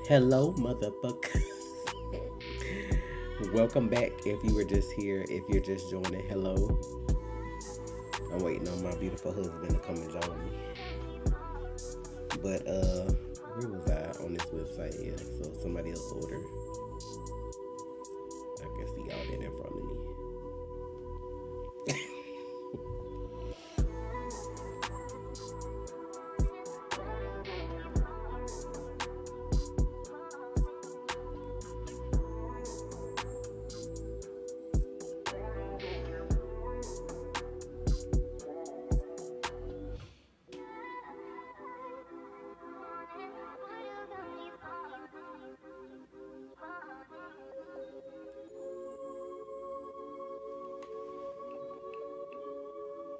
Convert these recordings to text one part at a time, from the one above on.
Hello, motherfucker. Welcome back. If you were just here, if you're just joining, hello. I'm waiting on my beautiful husband to come and join me. But where was I on this website? Yeah, so somebody else ordered. I can see all that in front of me.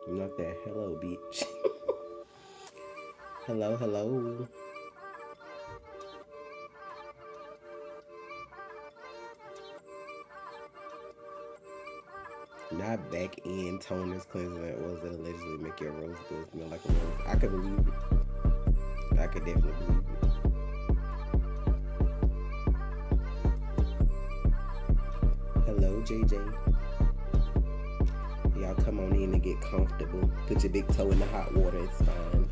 Not that hello, bitch. hello. Not back end toners cleanser that was that allegedly make your rosebud smell like a rose. I could believe it. I could definitely believe it. Hello, JJ. Y'all come on in and get comfortable. Put your big toe in the hot water. It's fine.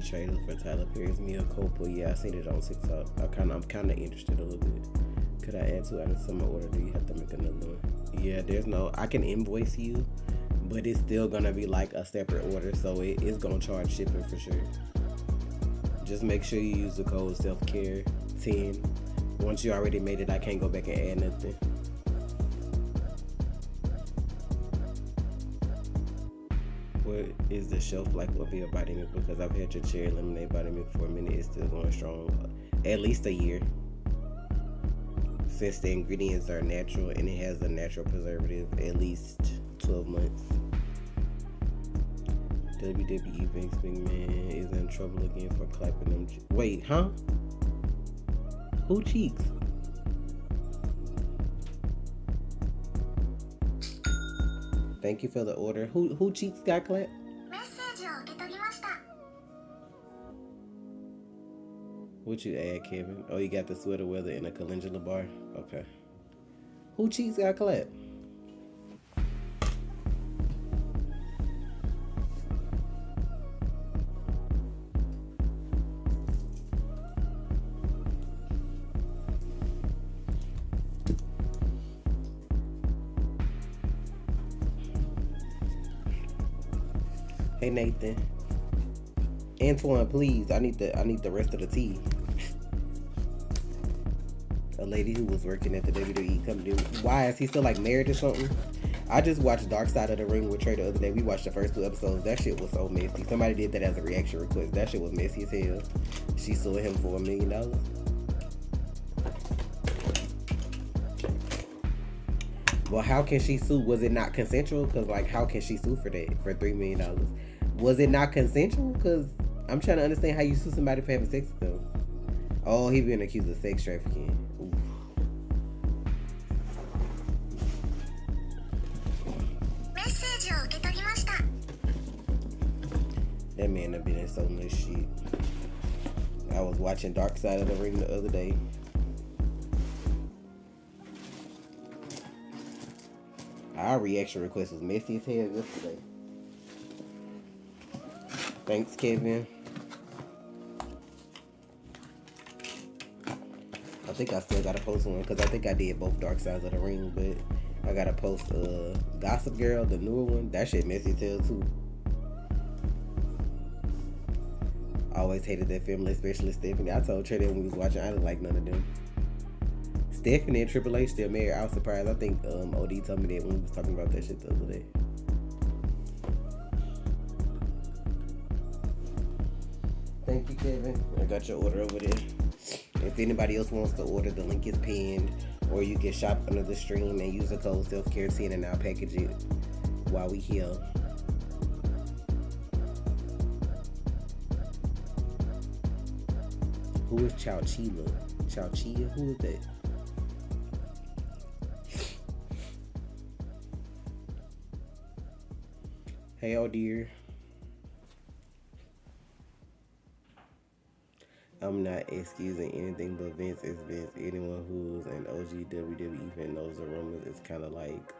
Trailer for Tyler Perry's Mia Culpa. Yeah, I seen it on TikTok. I'm kind of interested a little bit. Could I add 2 items to my order? Do you have to make another one? Yeah, there's no. I can invoice you, but it's still gonna be like a separate order, so it is gonna charge shipping for sure. Just make sure you use the code selfcare10. Once you already made it, I can't go back and add nothing. What is the shelf life of your body milk? Because I've had your cherry lemonade body milk for a minute. It's still going strong. At least a year. Since the ingredients are natural and it has a natural preservative, at least 12 months. WWE Vince McMahon is in trouble again for clapping them. Wait, huh? Who cheeks? Thank you for the order. Who cheeks got clapped? What you add, Kevin? Oh, you got the sweater weather and a calendula bar? Okay. Who cheeks got clapped? Hey Nathan. Antoine, please. I need the rest of the tea. A lady who was working at the WWE company. Why is he still like married or something? I just watched Dark Side of the Ring with Trey the other day. We watched the first 2 episodes. That shit was so messy. Somebody did that as a reaction request. That shit was messy as hell. She sued him for $1 million. Well, how can she sue? Was it not consensual? Because, like, how can she sue for that, for $3 million? Was it not consensual? Because I'm trying to understand how you sue somebody for having sex with them. Oh, he being accused of sex trafficking. Oof. That man have been in so much shit. I was watching Dark Side of the Ring the other day. Our reaction request was messy as hell yesterday. Thanks, Kevin. I think I still gotta post one because I think I did both Dark Sides of the Ring, but I gotta post Gossip Girl, the newer one. That shit messy as hell too. I always hated that family, especially Stephanie. I told Trey that when we was watching, I didn't like none of them. Stephanie and Triple H still married. I was surprised. I think OD told me that when we was talking about that shit the other day. Thank you, Kevin. I got your order over there. If anybody else wants to order, the link is pinned, or you can shop under the stream and use the code selfcare10 and I'll package it while we here. Who is Chowchilla? Chowchilla? Who is that? Hey, oh dear. I'm not excusing anything but Vince is Vince. Anyone who's an OG WWE fan knows the rumors. It's kind of like,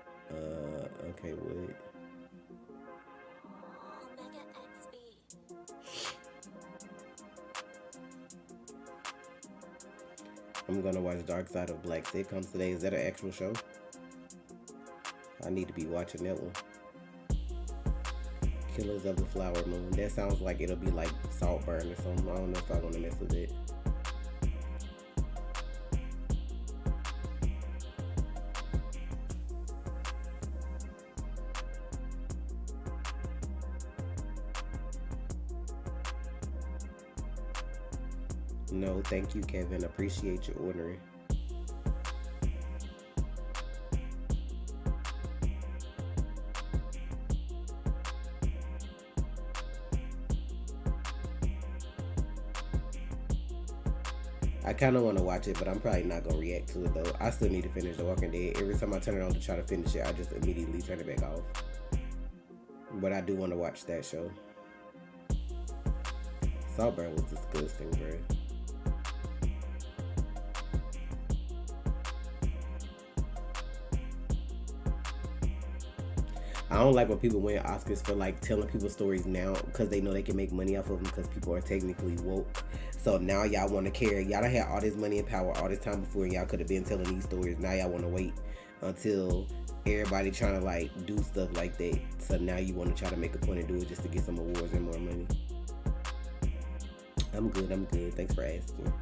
okay, what? I'm gonna watch Dark Side of Black sitcoms today. Is that an actual show? I need to be watching that one. Killers of the Flower Moon. That sounds like it'll be like Saltburn or something. I don't know if I want to mess with it. No, thank you, Kevin. Appreciate you ordering. I kind of want to watch it, but I'm probably not going to react to it, though. I still need to finish The Walking Dead. Every time I turn it on to try to finish it, I just immediately turn it back off. But I do want to watch that show. Saltburn was disgusting, bro. I don't like when people win Oscars for like telling people stories now because they know they can make money off of them because people are technically woke. So now y'all want to care. Y'all done had all this money and power all this time before, and y'all could have been telling these stories. Now y'all want to wait until everybody trying to like do stuff like that. So now you want to try to make a point and do it just to get some awards and more money. I'm good. I'm good. Thanks for asking.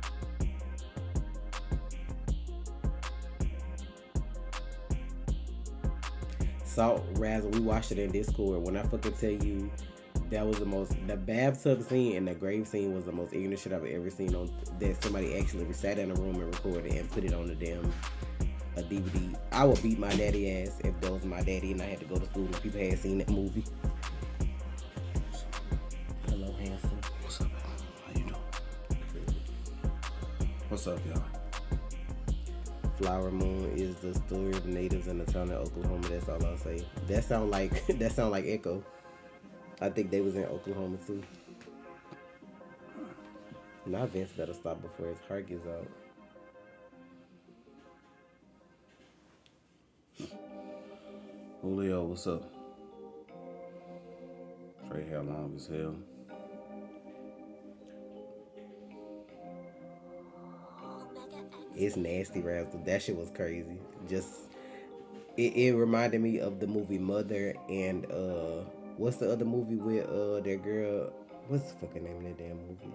Salt Razzle, we watched it in Discord. When I fucking tell you, that was the bathtub scene and the grave scene was the most ignorant shit I've ever seen on that somebody actually sat in a room and recorded and put it on the damn DVD. I would beat my daddy ass if that was my daddy and I had to go to school and people had seen that movie. Hello, handsome. What's up, how you doing? What's up, y'all? Flower Moon is the story of natives in the town of Oklahoma. That's all I'll say. That sound like Echo. I think they was in Oklahoma too. Now Vince better stop before his heart gets out. Julio, what's up? Trey hair long as hell. It's nasty, Razzle. That shit was crazy. Just it reminded me of the movie Mother and what's the other movie with that girl? What's the fucking name of that damn movie?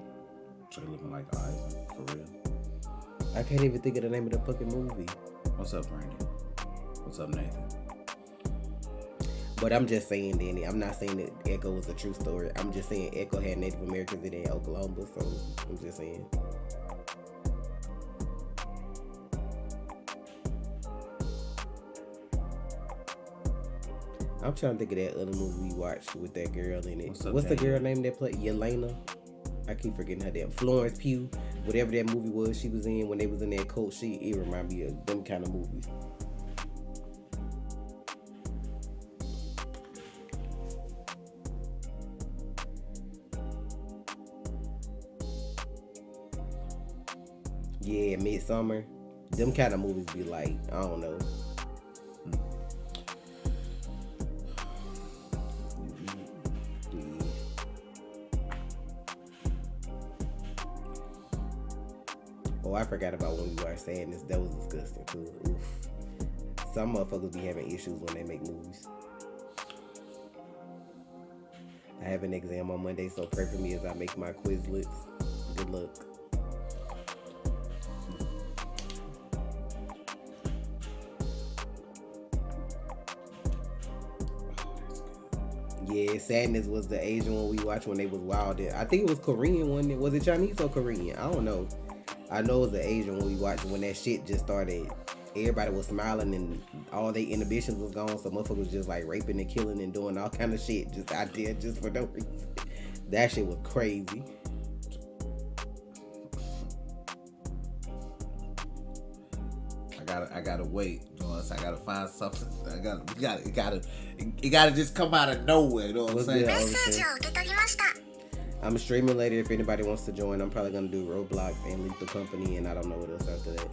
Trey looking like Eisen, for real. I can't even think of the name of the fucking movie. What's up, Randy? What's up, Nathan? But I'm just saying, Danny, I'm not saying that Echo was a true story. I'm just saying Echo had Native Americans in Oklahoma, so I'm just saying. I'm trying to think of that other movie we watched with that girl in it. What's the girl name that played Yelena? I keep forgetting her name. Florence Pugh. Whatever that movie was she was in when they was in that cult shit, it reminded me of them kind of movies. Yeah, Midsummer. Them kind of movies be like, I don't know. Oh, I forgot about when we were saying this. That was disgusting too. Oof. Some motherfuckers be having issues when they make movies. I have an exam on Monday, so pray for me as I make my Quizlets. Good luck. Yeah, Sadness was the Asian one we watched when they was wild. I think it was Korean one. Was it Chinese or Korean? I don't know. I know it was the Asian one we watched when that shit just started. Everybody was smiling and all their inhibitions was gone. So motherfuckers was just like raping and killing and doing all kind of shit just out there just for no reason. That shit was crazy. I gotta wait. You know, I gotta find something. It gotta just come out of nowhere. You know what I'm saying? I'm streaming later if anybody wants to join. I'm probably gonna do Roblox and Lethal Company, and I don't know what else after that.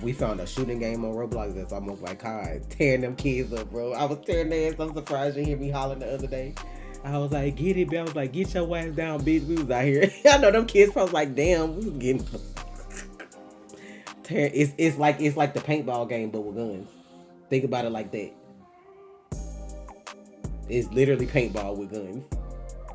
We found a shooting game on Roblox that's almost like COD, tearing them kids up, bro. I was tearing their ass. I'm surprised you hear me hollering the other day. I was like, get it, bitch. I was like, get your ass down, bitch. We was out here. I know them kids probably like, damn, we was getting. It's like the paintball game, but with guns. Think about it like that. It's literally paintball with guns.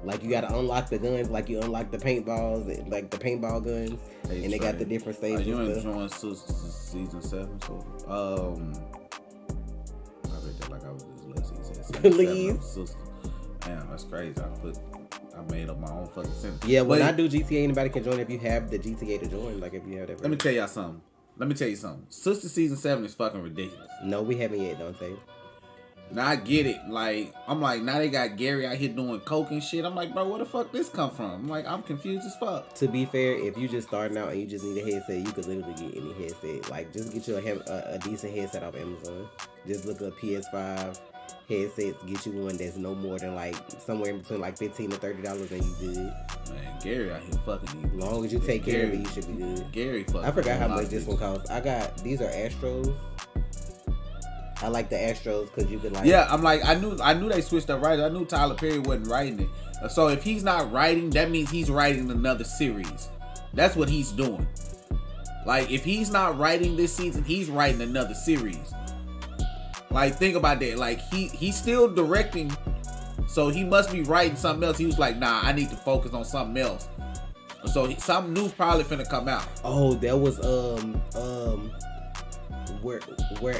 Like you gotta unlock the guns, like you unlock the paintballs, like the paintball guns, hey, and they got the different stages. Are you enjoying season 7? So, I read that like I was just listening. Please. Damn, that's crazy. I made up my own fucking sentence. Yeah, when I do GTA, anybody can join if you have the GTA to join. Like if you have that. Let me tell you something. Sister season 7 is fucking ridiculous. No, we haven't yet, don't they? Now I get it. Like, I'm like, now they got Gary out here doing coke and shit. I'm like, bro, where the fuck this come from? I'm like, I'm confused as fuck. To be fair, if you just starting out and you just need a headset, you could literally get any headset. Like, just get you a decent headset off Amazon. Just look up PS5 headsets. Get you one that's no more than like somewhere in between like $15 to $30, and you good. Man, Gary out here fucking you. As long as you take care of it, you should be good. Gary fucking. I forgot how much this one costs. These are Astros. I like the Astros because you could like. Yeah, I'm like, I knew they switched up writers. I knew Tyler Perry wasn't writing it. So if he's not writing, that means he's writing another series. That's what he's doing. Like if he's not writing this season, he's writing another series. Like think about that. Like he's still directing, so he must be writing something else. He was like, nah, I need to focus on something else. So something new probably finna come out. Oh, that was where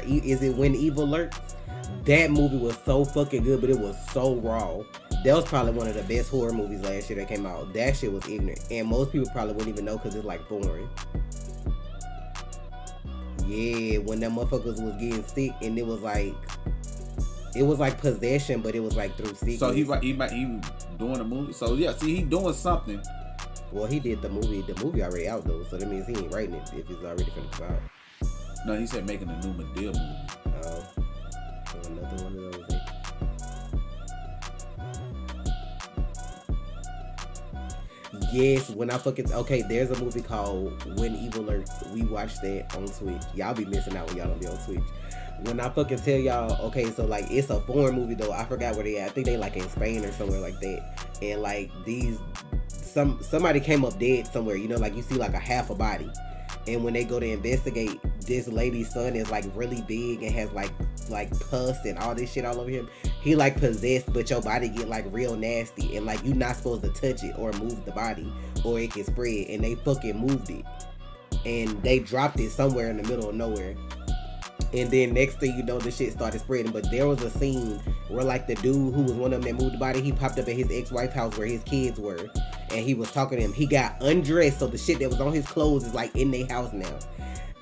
is it When Evil Lurks? That movie was so fucking good, but it was so raw. That was probably one of the best horror movies last year that came out. That shit was ignorant, and most people probably wouldn't even know because it's like foreign. Yeah, when them motherfuckers was getting sick, and it was like possession, but it was like through sickness. So he doing a movie. So yeah, see, he doing something. Well, he did the movie. The movie already out though, so that means he ain't writing it if it's already finna come out. No, he said making a new Madea movie. Oh, so another one of those. Yes, when I fucking there's a movie called When Evil Lurks. We watched that on Twitch. Y'all be missing out when y'all don't be on Twitch. When I fucking tell y'all, so like it's a foreign movie though. I forgot where they at. I think they like in Spain or somewhere like that. And like somebody came up dead somewhere. You know, like you see like a half a body. And when they go to investigate, this lady's son is like really big and has like pus and all this shit all over him. He like possessed, but your body get like real nasty, and like you not supposed to touch it or move the body or it can spread. And they fucking moved it, and they dropped it somewhere in the middle of nowhere. And then next thing you know, the shit started spreading. But there was a scene where like the dude who was one of them that moved the body, he popped up at his ex-wife's house where his kids were, and he was talking to him. He got undressed, so the shit that was on his clothes is like in their house now.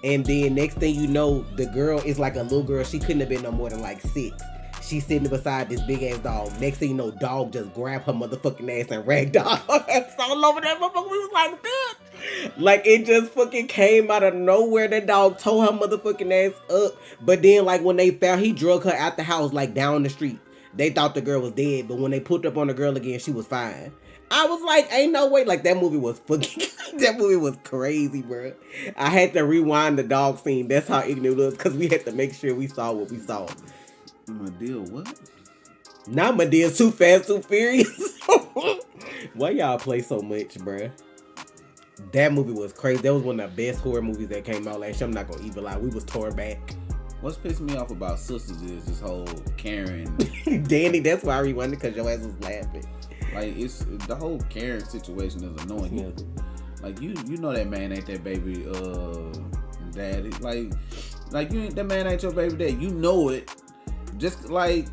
And then next thing you know, the girl is like a little girl. She couldn't have been no more than like 6. She's sitting beside this big ass dog. Next thing you know, dog just grabbed her motherfucking ass and ragdolled her ass all over that motherfucker. We was like, bitch. Like, it just fucking came out of nowhere. That dog tore her motherfucking ass up. But then, like, when they found, he drug her out the house, like, down the street. They thought the girl was dead. But when they put up on the girl again, she was fine. I was like, ain't no way. Like, that movie was fucking, that movie was crazy, bro. I had to rewind the dog scene. That's how ignorant it was, because we had to make sure we saw what we saw. Madea, what? Not Madea, Too Fast, Too Furious. Why y'all play so much, bruh? That movie was crazy. That was one of the best horror movies that came out last year. I'm not gonna even lie. We was torn back. What's pissing me off about Sisters is this whole Karen. Danny, that's why I rewinded, because your ass was laughing. Like, it's the whole Karen situation is annoying. Yeah. Like, you know that man ain't that baby daddy. Like you that man ain't your baby daddy. You know it. Just like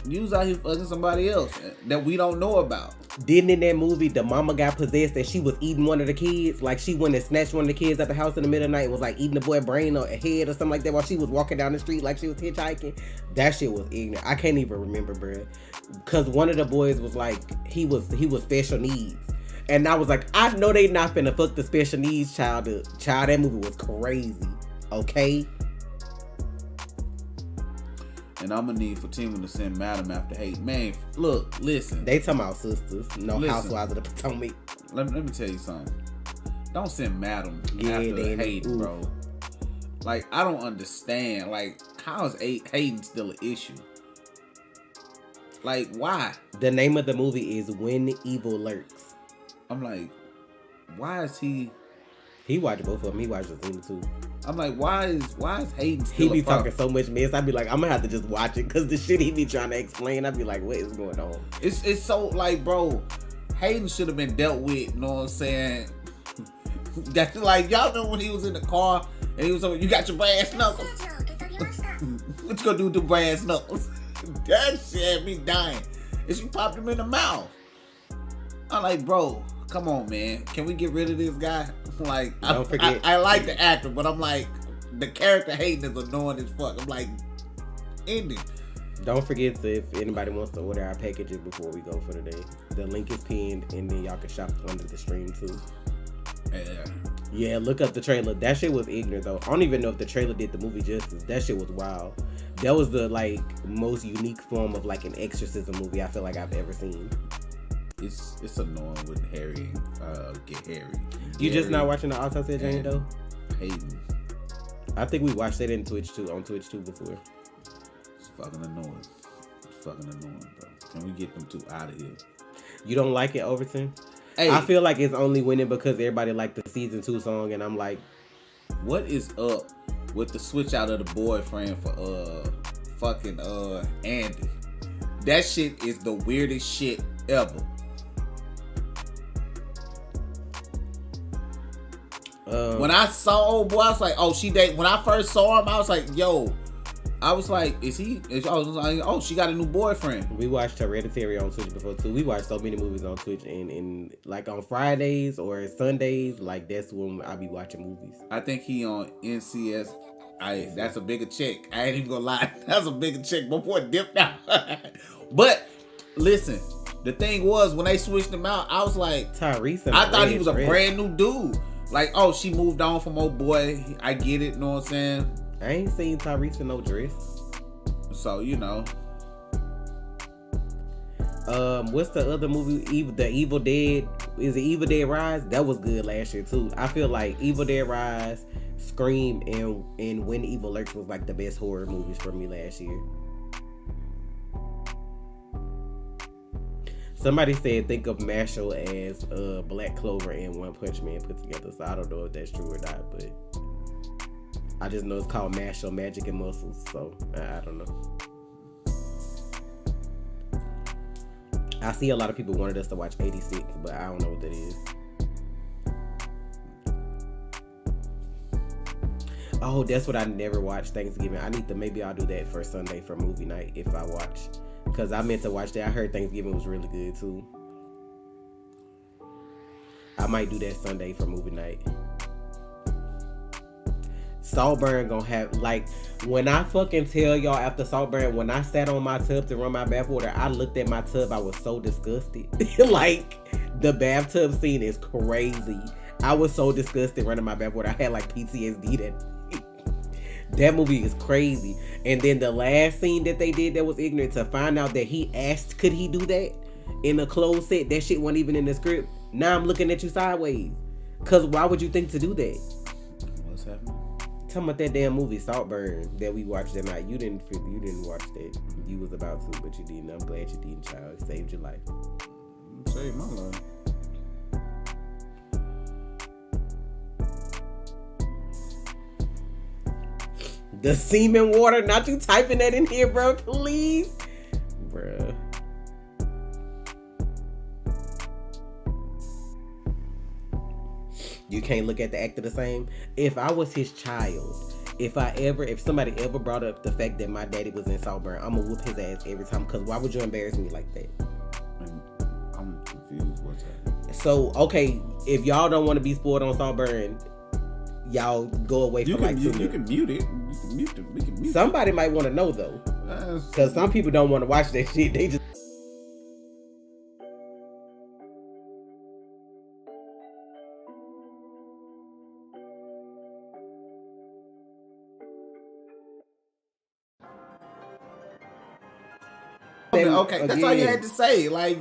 you was out here fucking somebody else that we don't know about. Didn't in that movie the mama got possessed and she was eating one of the kids? Like, she went and snatched one of the kids at the house in the middle of the night and was like eating the boy brain or a head or something like that while she was walking down the street like she was hitchhiking. That shit was ignorant. I can't even remember, bruh. Cause one of the boys was like, he was special needs. And I was like, I know they not finna fuck the special needs child up. Child, that movie was crazy. Okay? And I'm gonna need Fatima to send Madam after hate. Man, look, listen. They talking about sisters, no listen, Housewives of the Potomac. Let me tell you something. Don't send Madam Yeah, after hate, bro. Like, I don't understand. Like, how is hating still an issue? Like, why? The name of the movie is When Evil Lurks. I'm like, why is he? He watched both of them. He watched the too. I'm like, why is Hayden still He be a problem? talking so much mess. I'd be like, I'm gonna have to just watch it, because the shit he be trying to explain, I'd be like, what is going on? It's so like, bro, Hayden should have been dealt with. You know what I'm saying? That's like, y'all know when he was in the car and he was like, you got your brass knuckles. What you gonna do with the brass knuckles? That shit had me dying. And she popped him in the mouth. I'm like, bro, come on, man. Can we get rid of this guy? Like, Don't forget. I like the actor, but I'm like, the character Hayden is annoying as fuck. I'm like, end it. Don't forget to, if anybody wants to order our packages before we go for the day, the link is pinned, and then y'all can shop under the stream too. Yeah, look up the trailer. That shit was ignorant though. I don't even know if the trailer did the movie justice. That shit was wild. That was the like most unique form of like an exorcism movie I feel like I've ever seen. It's annoying with Harry. Get Harry. You just not watching the Autopsy of Jane Doe? Hayden. I think we watched that on Twitch too before. It's fucking annoying. It's fucking annoying, bro. Can we get them two out of here? You don't like it, Overton? Hey, I feel like it's only winning because everybody liked the season 2 song, and I'm like, what is up with the switch out of the boyfriend for fucking Andy? That shit is the weirdest shit ever. When I saw old boy, I was like, oh, she date. When I first saw him, I was like, yo. I was like, I was like, oh, she got a new boyfriend. We watched Hereditary on Twitch before too. We watched so many movies on Twitch, and like on Fridays or Sundays, like that's when I be watching movies. I think he on NCS. That's a bigger check. I ain't even gonna lie. That's a bigger check. My boy dipped out. But listen, the thing was when they switched him out, I was like, Tyrese. I thought he was a brand new dude. Like, oh, she moved on from old boy. I get it. Know what I'm saying? I ain't seen Tyrese in no dress. So, you know. What's the other movie? The Evil Dead. Is it Evil Dead Rise? That was good last year too. I feel like Evil Dead Rise, Scream, and When Evil Lurks was like the best horror movies for me last year. Somebody said think of Marshall as Black Clover and One Punch Man put together. So I don't know if that's true or not, but I just know it's called Marshall Magic and Muscles. So I don't know. I see a lot of people wanted us to watch 86, but I don't know what that is. Oh, that's what I never watched, Thanksgiving. I need to, maybe I'll do that for Sunday for movie night if I watch. Because I meant to watch that. I heard Thanksgiving was really good too. I might do that Sunday for movie night. Saltburn gonna have, like, when I fucking tell y'all after Saltburn, when I sat on my tub to run my bath water, I looked at my tub, I was so disgusted. Like, the bathtub scene is crazy. I was so disgusted running my bath water. I had like PTSD that movie is crazy. And then the last scene that they did that was ignorant, to find out that he asked, could he do that in a closed set? That shit wasn't even in the script. Now I'm looking at you sideways. Cause why would you think to do that? What's happening? Talking about that damn movie Saltburn that we watched that night. You didn't watch that. You was about to, but you didn't. I'm glad you didn't, child. It saved your life. Saved my life. The semen water, not you typing that in here, bro, please. Bruh. You can't look at the actor the same. If I was his child, if somebody ever brought up the fact that my daddy was in Saltburn, I'm gonna whoop his ass every time. Cause why would you embarrass me like that? I'm confused. What's happening? So, okay, if y'all don't want to be spoiled on Saltburn, y'all go away for like 2 minutes. You can mute it. We can mute Somebody might want to know though, because some people don't want to watch that shit. They just. Okay, that's all you had to say. Like,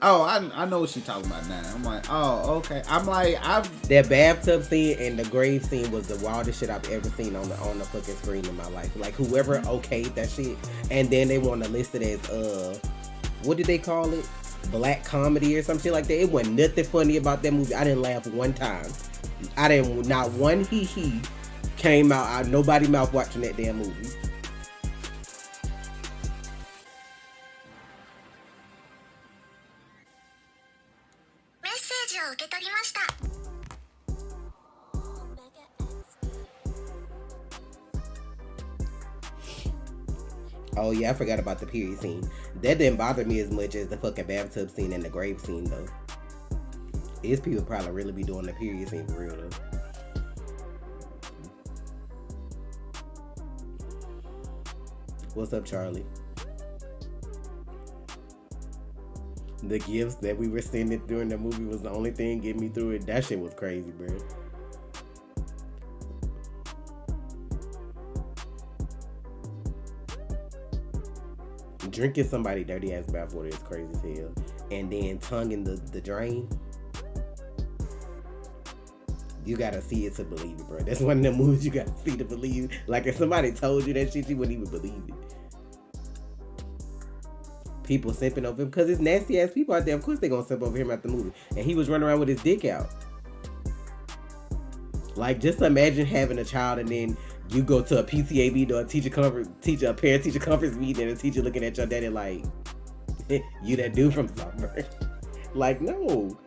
oh, I know what she's talking about now. I'm like, oh, okay. I'm like, that bathtub scene and the grave scene was the wildest shit I've ever seen on the fucking screen in my life. Like, whoever okayed that shit, and then they want to list it as what did they call it? Black comedy or some shit like that. It wasn't nothing funny about that movie. I didn't laugh one time. Not one hee came out. Nobody mouth watching that damn movie. Oh yeah, I forgot about the period scene. That didn't bother me as much as the fucking bathtub scene and the grave scene though. These people probably really be doing the period scene for real though. What's up, Charlie? The gifts that we were sending during the movie was the only thing getting me through it. That shit was crazy, bro. Drinking somebody dirty ass bathwater is crazy as hell. And then tongue in the drain. You gotta see it to believe it, bro. That's one of the movies you gotta see to believe. Like, if somebody told you that shit, you wouldn't even believe it. People simping over him because it's nasty ass people out there. Of course they gonna simp over him at the movie. And he was running around with his dick out. Like, just imagine having a child and then you go to a PTA meeting or a parent-teacher conference meeting and a teacher looking at your daddy like, you that dude from Saltburn. Like, no.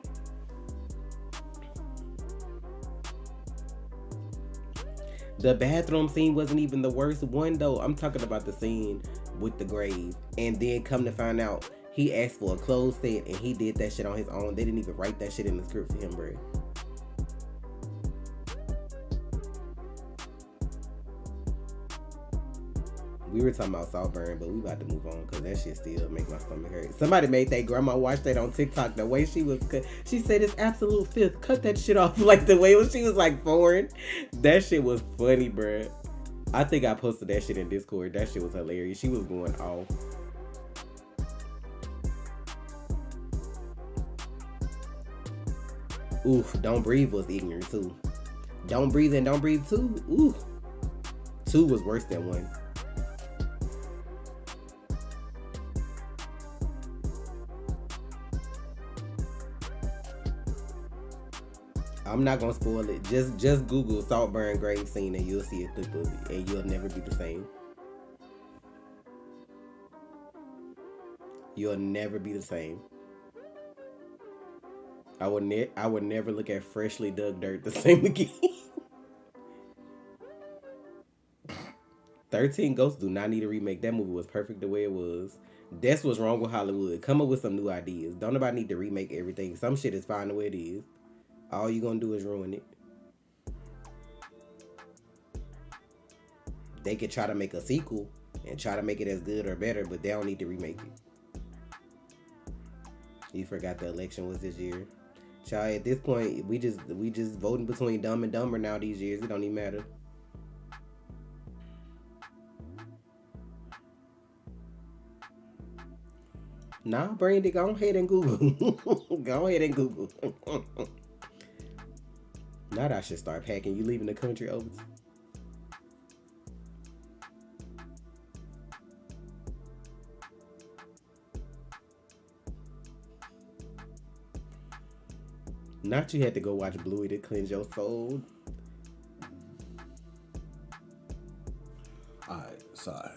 The bathroom scene wasn't even the worst one though. I'm talking about the scene with the grave. And then come to find out, he asked for a closed set and he did that shit on his own. They didn't even write that shit in the script for him, bro. We were talking about Saltburn, but we about to move on because that shit still make my stomach hurt. Somebody made that grandma watch that on TikTok. The way she was, she said it's absolute filth. Cut that shit off. Like the way she was like foreign. That shit was funny, bruh. I think I posted that shit in Discord. That shit was hilarious. She was going off. Oof, Don't Breathe was ignorant too. Don't Breathe and Don't Breathe 2. Ooh. 2 was worse than 1. I'm not gonna spoil it. Just Google Saltburn grave scene and you'll see a clip of it, and you'll never be the same. You'll never be the same. I would never look at freshly dug dirt the same again. 13 Ghosts do not need a remake. That movie was perfect the way it was. That's what's wrong with Hollywood. Come up with some new ideas. Don't nobody need to remake everything. Some shit is fine the way it is. All you gonna do is ruin it. They could try to make a sequel and try to make it as good or better, but they don't need to remake it. You forgot the election was this year. Child, at this point, we just voting between Dumb and Dumber now these years. It don't even matter. Nah, Brandy, go ahead and Google. Go ahead and Google. Now that I should start packing. You leaving the country over? Not you had to go watch Bluey to cleanse your soul. Alright, sorry.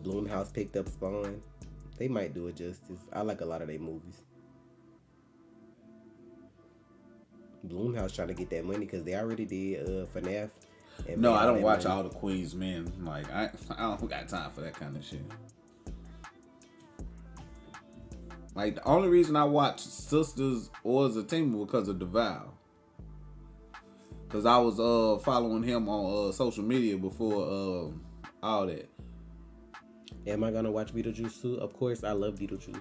Blumhouse picked up Spawn. They might do it justice. I like a lot of their movies. Blumhouse trying to get that money because they already did FNAF. No, I don't watch all the Queen's Men. Like I don't got time for that kind of shit. Like the only reason I watch Sisters or Zatima was because of DeVal. Cause I was following him on social media before all that. Am I gonna watch Beetlejuice too? Of course, I love Beetlejuice.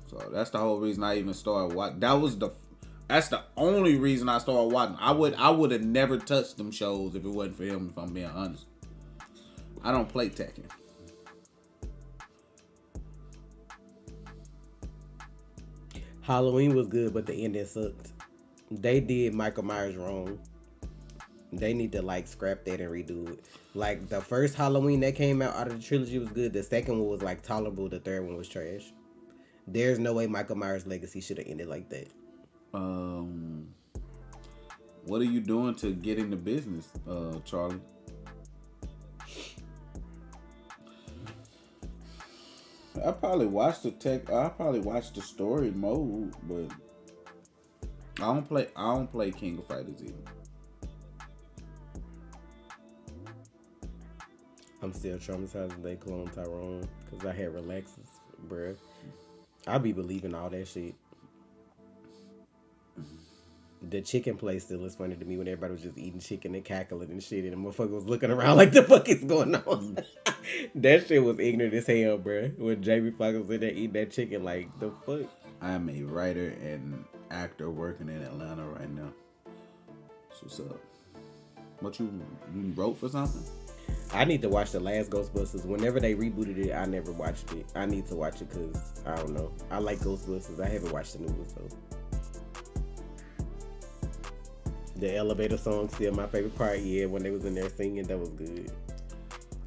So that's the whole reason I even started watching. That's the only reason I started watching. I would have never touched them shows if it wasn't for him. If I'm being honest, I don't play Tekken. Halloween was good, but the ending sucked. They did Michael Myers wrong. They need to like scrap that and redo it. Like the first Halloween that came out of the trilogy was good. The second one was like tolerable. The third one was trash. There's no way Michael Myers' legacy should have ended like that. What are you doing to get into business, Charlie? I probably watched the story mode, but I don't play King of Fighters either. I'm still traumatized they clone Tyrone because I had relaxes, bruh. I be believing all that shit. The chicken place still is funny to me when everybody was just eating chicken and cackling and shit, and the motherfucker was looking around like the fuck is going on. That shit was ignorant as hell, bruh. When Jamie Foxx was in there eating that chicken, like the fuck. I am a writer and actor working in Atlanta right now. So what's up? What you wrote for something? I need to watch the last Ghostbusters. Whenever they rebooted it, I never watched it. I need to watch it because I don't know. I like Ghostbusters. I haven't watched the new ones though. The elevator song still my favorite part. Yeah, when they was in there singing, that was good.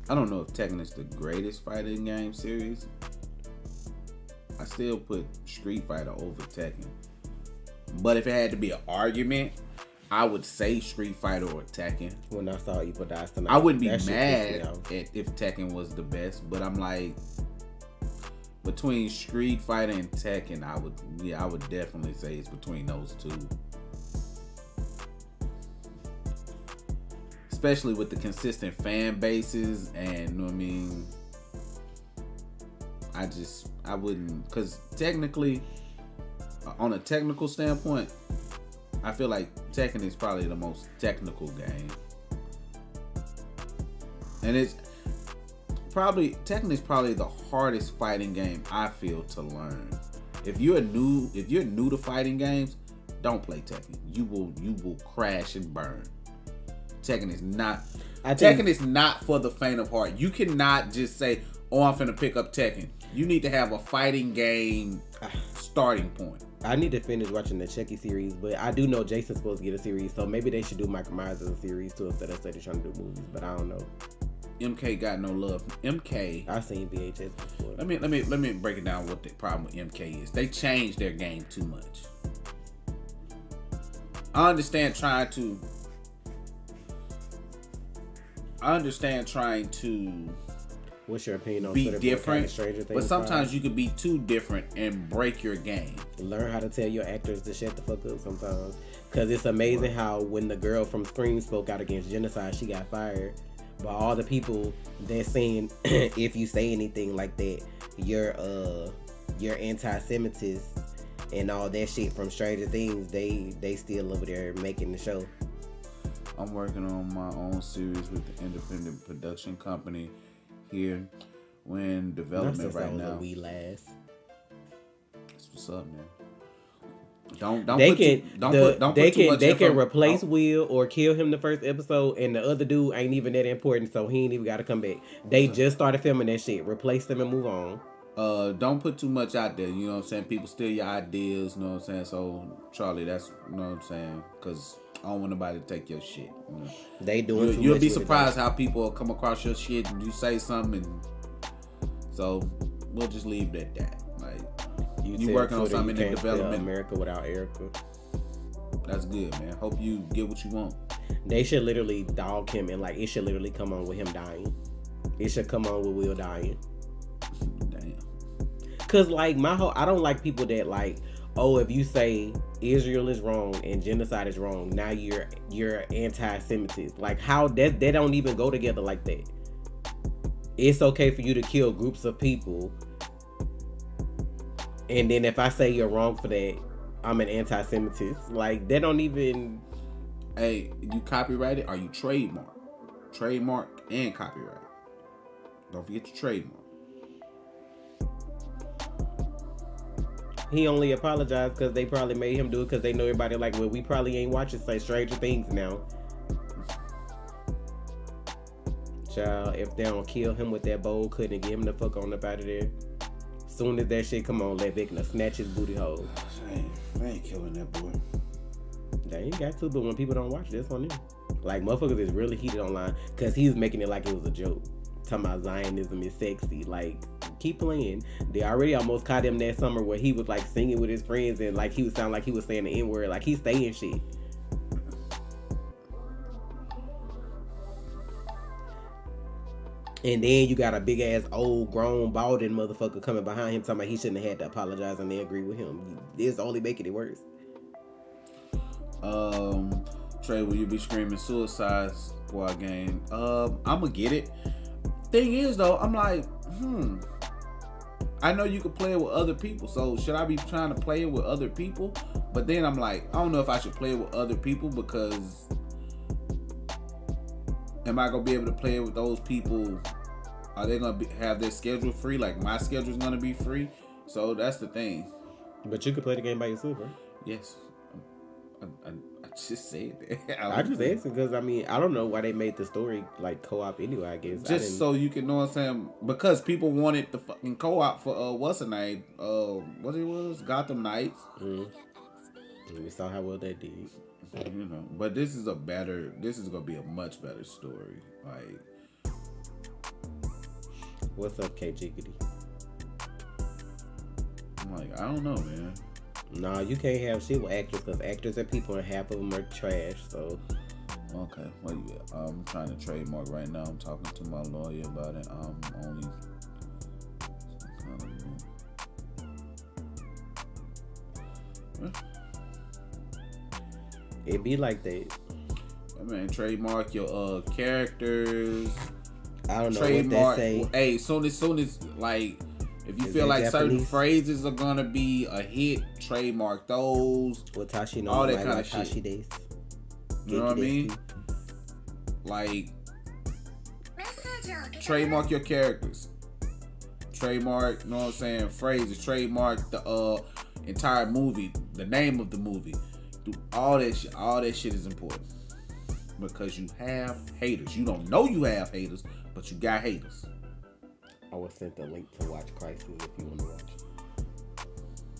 I don't know if Tekken is the greatest fighting game series. I still put Street Fighter over Tekken. But if it had to be an argument, I would say Street Fighter or Tekken. When I saw Evil Dies Tonight, I wouldn't be mad if Tekken was the best, but I'm like, between Street Fighter and Tekken, I would definitely say it's between those two. Especially with the consistent fan bases, and you know what I mean, I wouldn't, because technically, on a technical standpoint, I feel like Tekken is probably the most technical game. And Tekken is probably the hardest fighting game I feel to learn. If you're new to fighting games, don't play Tekken. You will crash and burn. Tekken is not for the faint of heart. You cannot just say, "Oh, I'm finna pick up Tekken." You need to have a fighting game starting point. I need to finish watching the Chucky series, but I do know Jason's supposed to get a series, so maybe they should do Michael Myers as a series too instead of trying to do movies. But I don't know. MK got no love. MK. I've seen VHS before. Let me break it down. What the problem with MK is? They changed their game too much. I understand trying to. What's your opinion on be different? But sometimes vibe? you could be too different and break your game. Learn how to tell your actors to shut the fuck up sometimes. Because it's amazing how when the girl from Scream spoke out against genocide, she got fired. But all the people that's saying if you say anything like that, you're anti-Semitist and all that shit from Stranger Things, they still over there making the show. I'm working on my own series with the independent production company here. We're in development right now. We last. That's what's up, man. Don't put too much. They can replace Will or kill him the first episode, and the other dude ain't even that important, so he ain't even got to come back. They just started filming that shit. Replace them and move on. Don't put too much out there. You know what I'm saying? People steal your ideas. You know what I'm saying? So Charlie, that's you know what I'm saying? Because I don't want nobody to take your shit. You know? They doing. You'll be surprised how people come across your shit and you say something, and so we'll just leave it at that. Like. You working on something in the development. America without Erica. That's good, man. Hope you get what you want. They should literally dog him, and like it should literally come on with him dying. It should come on with Will dying. Damn. Cause like I don't like people that like, oh, if you say Israel is wrong and genocide is wrong, now you're anti-Semitist. Like how they don't even go together like that. It's okay for you to kill groups of people. And then if I say you're wrong for that, I'm an anti-Semitist. Like, they don't even... Hey, you copyrighted or you trademark? Trademark and copyright. Don't forget your trademark. He only apologized because they probably made him do it because they know everybody like, well, we probably ain't watching say Stranger Things now. Child, if they don't kill him with that bowl cut and get him the fuck on up out of there. Soon as that shit come on, let Vecna snatch his booty hole. They ain't killing that boy. They ain't got to, but when people don't watch this on them. Like, motherfuckers is really heated online because he's making it like it was a joke. Talking about Zionism is sexy. Like, keep playing. They already almost caught him that summer where he was like singing with his friends and like he would sound like he was saying the N-word. Like, he's saying shit. And then you got a big ass old grown balding motherfucker coming behind him talking about he shouldn't have had to apologize, and they agree with him. It's only making it worse. Trey, will you be screaming Suicide Squad game? I'ma get it. Thing is though, I'm like, I know you can play it with other people, so should I be trying to play it with other people? But then I'm like, I don't know if I should play it with other people because am I gonna be able to play it with those people? Are they gonna have their schedule free? Like my schedule's gonna be free. So that's the thing. But you could play the game by yourself, right? Yes. I just said that. I just asked because I mean I don't know why they made the story like co-op anyway. I guess just so you can know what I'm saying, because people wanted the fucking co-op for what's the name? What it was? Gotham Knights. And we saw how well that did. You know, but this is gonna be a much better story. Like, what's up, K Jiggity? I'm like, I don't know, man. Nah, you can't have shit with actors because actors are people and half of them are trash. So, okay, well, I'm trying to trademark right now. I'm talking to my lawyer about it. Only. It be like that. I mean, trademark your characters. I don't know trademark, what they say. Hey, soon as like, if you feel like Japanese? Certain phrases are gonna be a hit, trademark those. Watashi no all that kind of shit. Desu. You know what I mean? Like, trademark your characters. Trademark, you know what I'm saying? Phrases. Trademark the entire movie, the name of the movie. Do all that shit. All that shit is important because you have haters. You don't know you have haters, but you got haters. I was sent a link to watch Crisis if you want to watch it.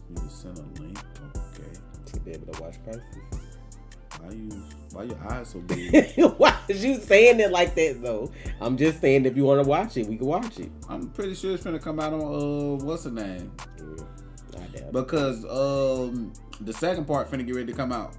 You was sent a link, okay? To be able to watch Crisis. Why your eyes so big? Why is you saying it like that though? I'm just saying if you want to watch it, we can watch it. I'm pretty sure it's gonna come out on what's the name? Because the second part finna get ready to come out.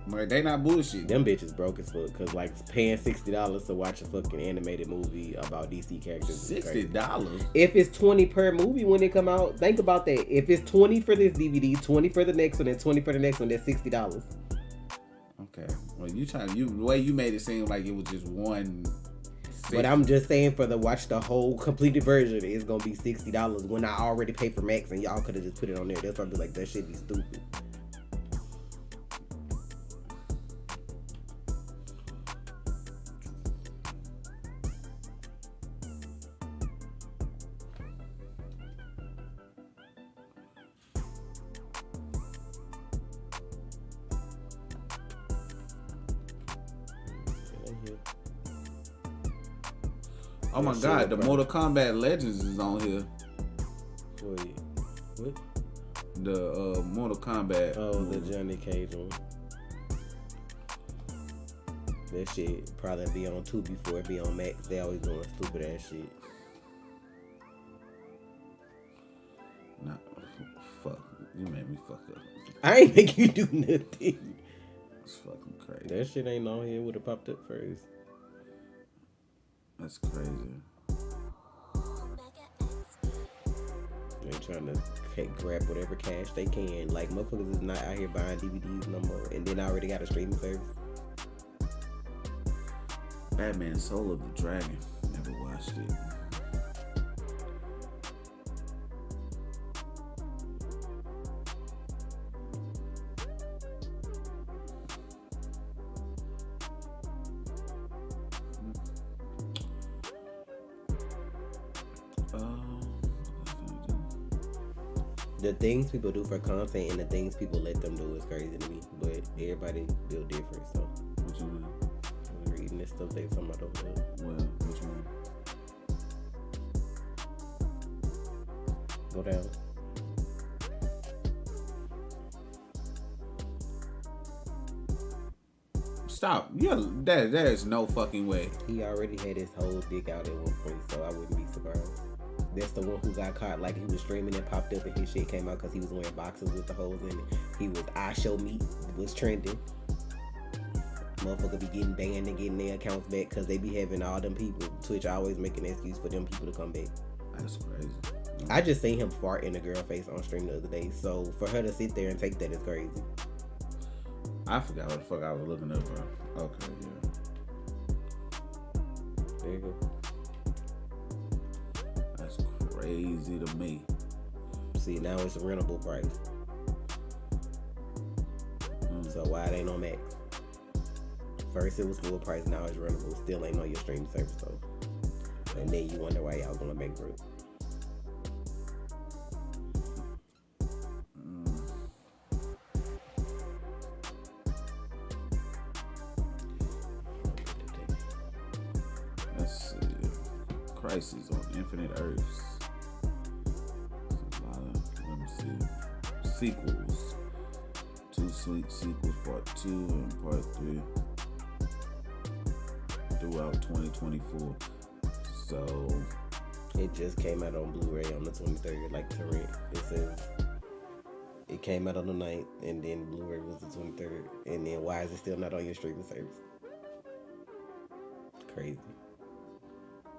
Like, they not bullshit. Them bitches broke as fuck because like paying $60 to watch a fucking animated movie about DC characters. $60? If it's 20 per movie when it come out, think about that. If it's 20 for this DVD, 20 for the next one, and 20 for the next one, that's $60. Okay. Well, the way you made it seem like it was just one. But I'm just saying for watch the whole completed version, it's gonna be $60 when I already paid for Max and y'all could have just put it on there. That's why I'd be like, that shit be stupid. Oh my God, the Mortal Kombat Legends is on here. Wait, what? The Mortal Kombat. Oh, the Johnny Cage one. That shit probably be on 2 before it be on Max. They always doing stupid ass shit. Nah, fuck. You made me fuck up. I ain't make you do nothing. It's fucking crazy. That shit ain't on here. Would have popped up first. That's crazy. They're trying to grab whatever cash they can. Like, motherfuckers is not out here buying DVDs no more. And then I already got a streaming service. Batman Soul of the Dragon. Never watched it. The things people do for content and the things people let them do is crazy to me. But everybody build different, so. What you mean? I'm reading this stuff they talking about over there. Well, which one? Go down. Stop. Yeah, there's no fucking way. He already had his whole dick out at one point, so I wouldn't be surprised. That's the one who got caught. Like, he was streaming and popped up and his shit came out because he was wearing boxes with the holes in it. He was I Show Meat was trending. Motherfucker be getting banned and getting their accounts back because they be having all them people. Twitch always making an excuse for them people to come back. That's crazy. I just seen him fart in a girl face on stream the other day. So for her to sit there and take that is crazy. I forgot what the fuck I was looking up for. Okay, yeah. There you go. That's crazy to me. See, now it's a rentable price. So why it ain't on Max? First it was full price, now it's rentable. Still ain't on your stream service though. And then you wonder why y'all going bankrupt. Let's see. Crisis on Infinite Earths. Let me see. Sequels. 2 sweet sequels, part 2 and part 3. Throughout 2024. So it just came out on Blu-ray on the 23rd, like to rent. It says it came out on the 9th, and then Blu-ray was the 23rd. And then why is it still not on your streaming service? Crazy.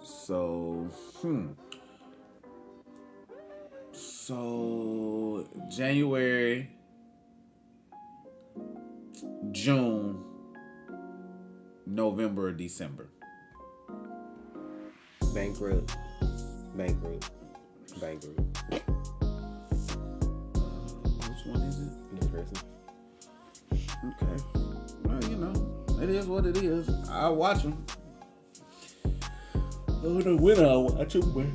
So January, June, November, December. Bankrupt. Which one is it? This person. Okay. Well, you know, it is what it is. I'll watch them. I don't know when I'll watch them, but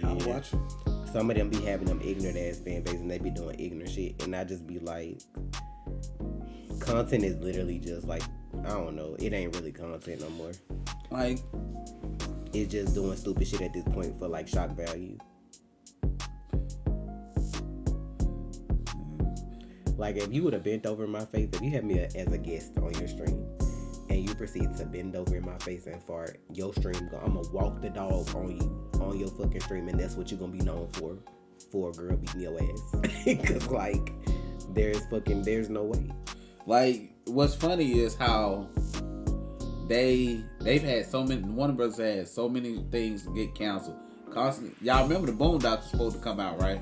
I'll watch them. Some of them be having them ignorant ass fan base and they be doing ignorant shit. And I just be like, content is literally just like, I don't know, it ain't really content no more. Like, it's just doing stupid shit at this point for like shock value. Like, if you would have bent over in my face, if you had me as a guest on your stream and you proceed to bend over in my face and fart, your stream, I'm gonna walk the dog on you, on your fucking stream, and that's what you're gonna be known for a girl beating your ass. Cause like, there's no way. Like, what's funny is how they've had so many, Warner Brothers had so many things get canceled constantly. Y'all remember the Boondocks was supposed to come out, right?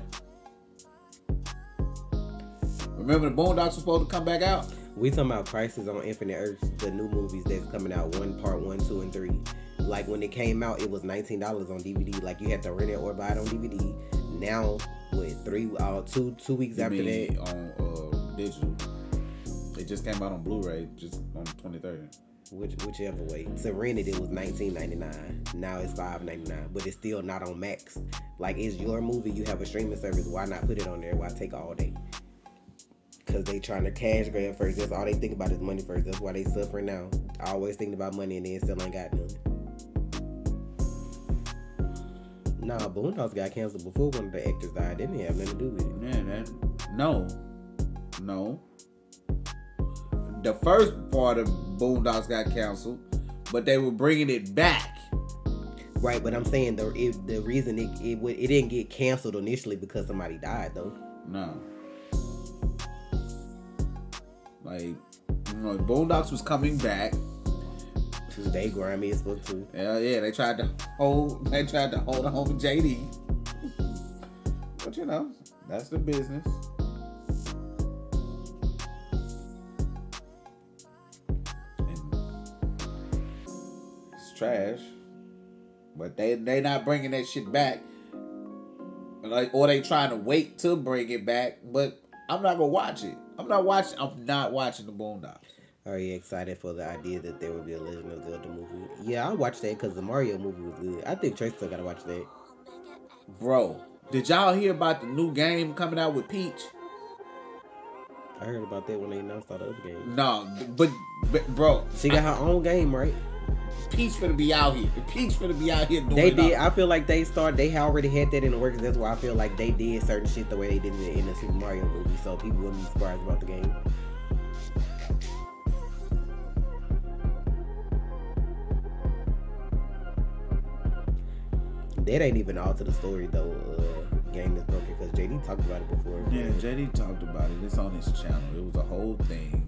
Remember the Boondocks was supposed to come back out? We talking about Crisis on Infinite Earths, the new movies that's coming out, part 1, 2, and 3. Like, when it came out, it was $19 on DVD. Like, you had to rent it or buy it on DVD. Now, with 2 weeks after that, on digital. It just came out on Blu-ray just on the 23rd. Whichever way. To rent it, it was $19.99. Now it's $5.99, but it's still not on Max. Like, it's your movie. You have a streaming service. Why not put it on there? Why take all day? Because they trying to cash grab first. That's all they think about is money first. That's why they suffering now. Always thinking about money and then still ain't got none. Nah, Boondocks got canceled before one of the actors died. They didn't have nothing to do with it. Man, no. The first part of Boondocks got canceled, but they were bringing it back. Right, but I'm saying the reason it didn't get canceled initially because somebody died though. No. Like, Boondocks was coming back. They grimy as fuck too. Yeah, they tried to hold the homie JD. But that's the business. And it's trash. But they not bringing that shit back. Or they trying to wait to bring it back. But I'm not gonna watch it. I'm not watching the Boondocks. Are you excited for the idea that there will be a Legend of Zelda movie? Yeah, I'll watch that because the Mario movie was good. I think Trey still gotta watch that. Bro, did y'all hear about the new game coming out with Peach? I heard about that when they announced all the other games. No, but bro, she got her own game, right? Peach finna be out here. Peach finna be out here doing They did. I feel like they already had that in the works. That's why I feel like they did certain shit the way they did it in the Super Mario movie, so people wouldn't be surprised about the game. That ain't even all to the story though. Game is broken because JD talked about it before. Yeah, JD talked about it. It's on his channel. It was a whole thing,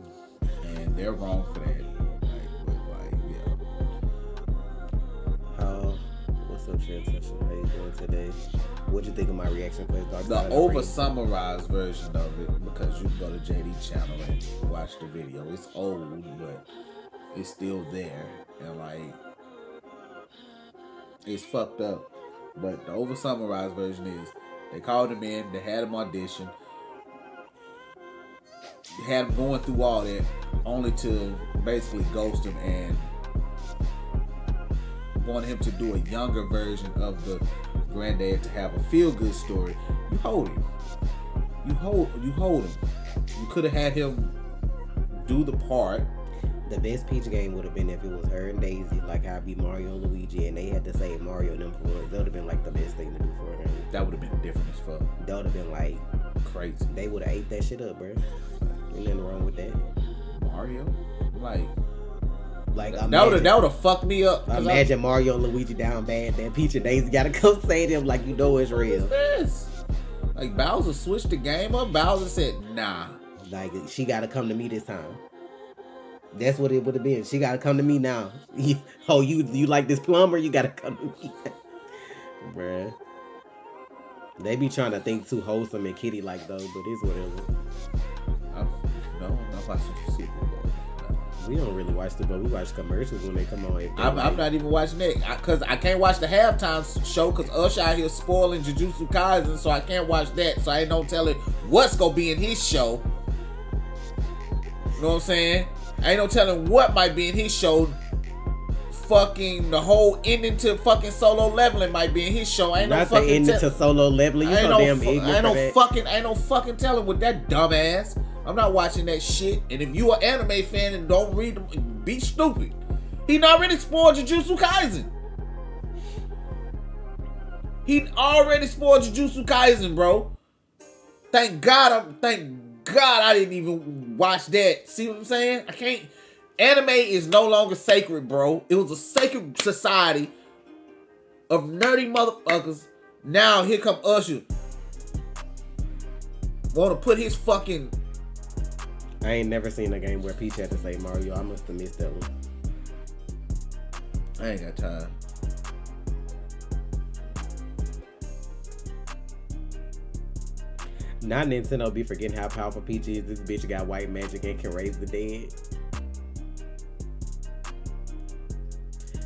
and they're wrong for that. What's up, Sharon Session? How you doing today? What'd you think of my reaction for the over summarized version of it? Because you can go to JD channel and watch the video. It's old, but it's still there, and it's fucked up. But the over summarized version is they called him in, they had him audition, had him going through all that, only to basically ghost him and want him to do a younger version of the granddad to have a feel-good story. You hold him. You hold him. You could have had him do the part. The best Peach game would have been if it was her and Daisy, like how I beat Mario and Luigi, and they had to save Mario and them for it. That would have been like the best thing to do for her. That would have been different as fuck. That would have been like crazy. They would have ate that shit up, bro. Ain't nothing wrong with that. Mario, that would have fucked me up. Imagine Mario and Luigi down bad. Then Peach and Daisy gotta come save them like it's real. Like Bowser switched the game up. Bowser said, "Nah." Like she gotta come to me this time. That's what it would have been. She gotta come to me now. You like this plumber? You gotta come to me, bruh. They be trying to think too wholesome and kitty like though, but it's whatever. I'm not watching the sequel. We don't really watch the, but we watch commercials when they come on. I'm not even watching that because I can't watch the halftime show because Usher out here spoiling Jujutsu Kaisen, so I can't watch that. So I ain't no telling what's gonna be in his show. You know what I'm saying? I ain't no telling what might be in his show. Fucking the whole ending to fucking Solo Leveling might be in his show. Ain't not no fucking ending to Solo Leveling. You so damn ignorant. Ain't no fucking telling with that dumbass. I'm not watching that shit. And if you an anime fan and don't read them, be stupid. He already spoiled Jujutsu Kaisen. Bro. Thank God I didn't even watch that. See what I'm saying? I can't. Anime is no longer sacred, bro. It was a sacred society of nerdy motherfuckers. Now here come Usher. Want to put his fucking... I ain't never seen a game where Peach had to say Mario. I must have missed that one. I ain't got time. Not Nintendo be forgetting how powerful Peach is. This bitch got white magic and can raise the dead.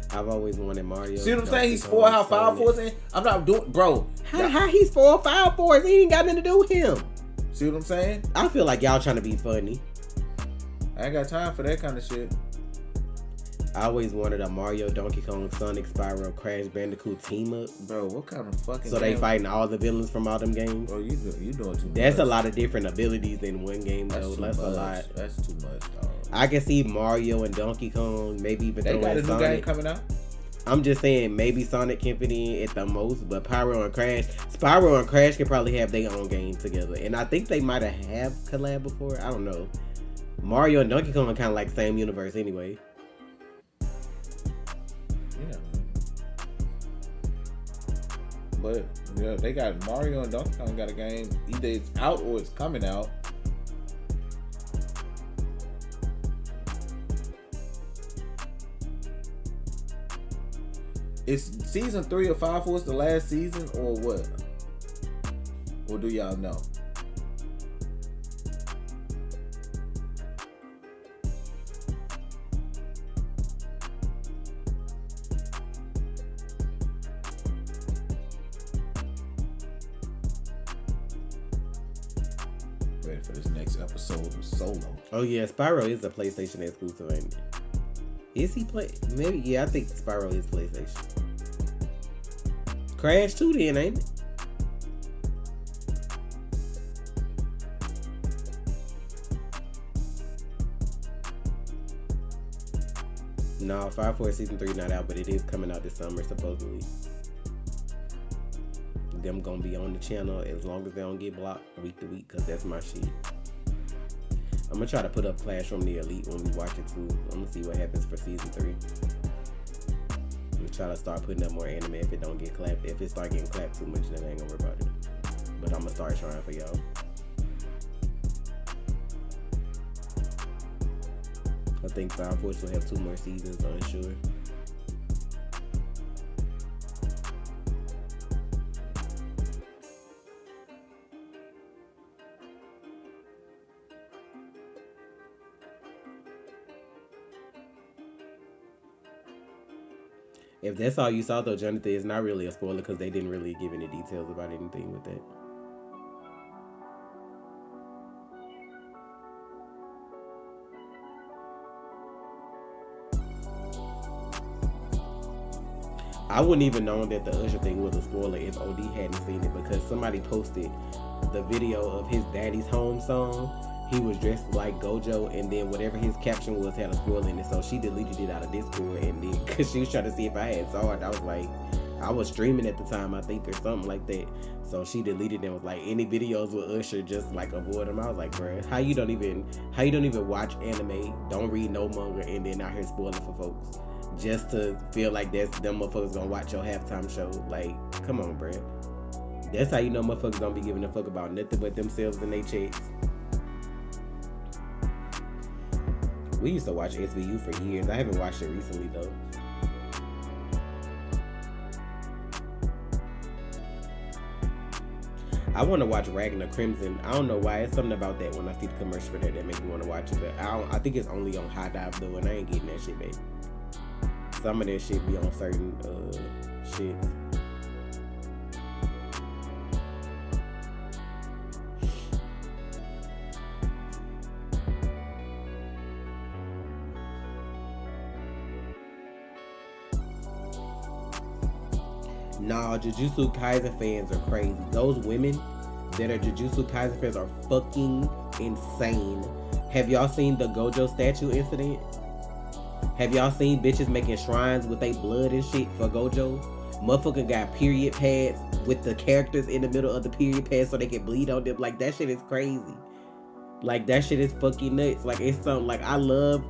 I've always wanted Mario. See what I'm saying? He spoiled how Fire Force is. I'm not doing, bro. How he spoiled Fire Force? He ain't got nothing to do with him. See what I'm saying? I feel like y'all trying to be funny. I ain't got time for that kind of shit. I always wanted a Mario, Donkey Kong, Sonic, Spyro, Crash Bandicoot team up. Bro, what kind of fucking So they fighting all the villains from all them games? Bro, you doing too much. That's a lot of different abilities in one game, though. That's a lot. That's too much, dog. I can see Mario and Donkey Kong, maybe even They got a new Sonic. game coming out? I'm just saying, maybe Sonic can fit in at the most, but Spyro and Crash could probably have their own game together. And I think they might have collab before. I don't know. Mario and Donkey Kong are kind of like same universe anyway. Yeah. But yeah, they got Mario and Donkey Kong got a game. Either it's out or it's coming out. Is season 3 of Fire Force the last season or what? Or do y'all know? Ready for this next episode of Solo. Oh yeah, Spyro is a PlayStation exclusive, ain't it? Is he play? Maybe, yeah, I think Spyro is PlayStation. Crash 2 then, ain't it? No, Fire Force Season 3 not out, but it is coming out this summer, supposedly. Them gonna be on the channel as long as they don't get blocked week to week, because that's my shit. I'm gonna try to put up Clash from the Elite when we watch it too. I'm gonna see what happens for season 3. I'm gonna try to start putting up more anime if it don't get clapped. If it start getting clapped too much, then I ain't gonna worry about it. But I'm gonna start trying for y'all. I think Fire Force will have 2 more seasons, unsure. If that's all you saw though, Jonathan, it's not really a spoiler because they didn't really give any details about anything with that. I wouldn't even known that the Usher thing was a spoiler if OD hadn't seen it, because somebody posted the video of his daddy's home song. He was dressed like Gojo, and then whatever his caption was had a spoiler in it, so she deleted it out of Discord. And then because she was trying to see if I had saw it, I was like, I was streaming at the time, I think, or something like that. So she deleted it and was like, any videos with Usher, just like avoid them. I was like, bruh, how you don't even watch anime, don't read no manga, and then out here spoiling for folks just to feel like that's them motherfuckers gonna watch your halftime show? Like, come on, bruh. That's how you know motherfuckers don't be giving a fuck about nothing but themselves and they checks. We used to watch SVU for years. I haven't watched it recently though. I want to watch Ragnar Crimson. I don't know why. It's something about that when I see the commercial for that makes me want to watch it. But I think it's only on High Dive though, and I ain't getting that shit, babe. Some of that shit be on certain shit. Nah, Jujutsu Kaisen fans are crazy. Those women that are Jujutsu Kaisen fans are fucking insane. Have y'all seen the Gojo statue incident? Have y'all seen bitches making shrines with their blood and shit for Gojo? Motherfucker got period pads with the characters in the middle of the period pads so they can bleed on them. Like, that shit is crazy. Like, that shit is fucking nuts. Like, it's something, like, I love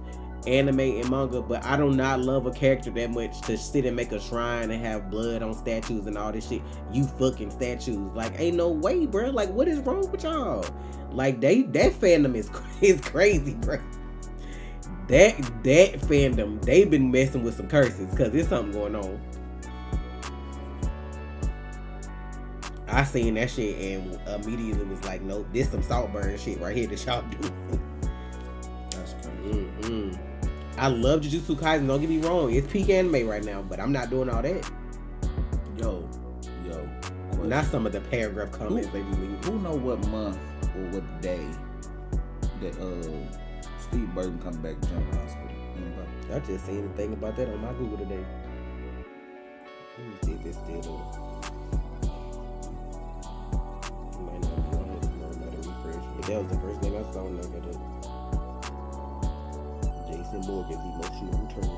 anime and manga, but I do not love a character that much to sit and make a shrine and have blood on statues and all this shit. You fucking statues. Like, ain't no way, bro. Like, what is wrong with y'all? Like, that fandom is crazy, bro. That fandom, they've been messing with some curses because there's something going on. I seen that shit and immediately was like, nope, this some Saltburn shit right here that y'all do. That's crazy. I love Jujutsu Kaisen, don't get me wrong. It's peak anime right now, but I'm not doing all that. Yo. Not some of the paragraph comments they be leaving. Who know what month or what day that Steve Burton come back to General Hospital? I just seen the thing about that on my Google today. Let me see if it's still up. It might not be on it. I might have refreshed. But that was the first thing I saw when I got up. Jason Morgan's emotional return.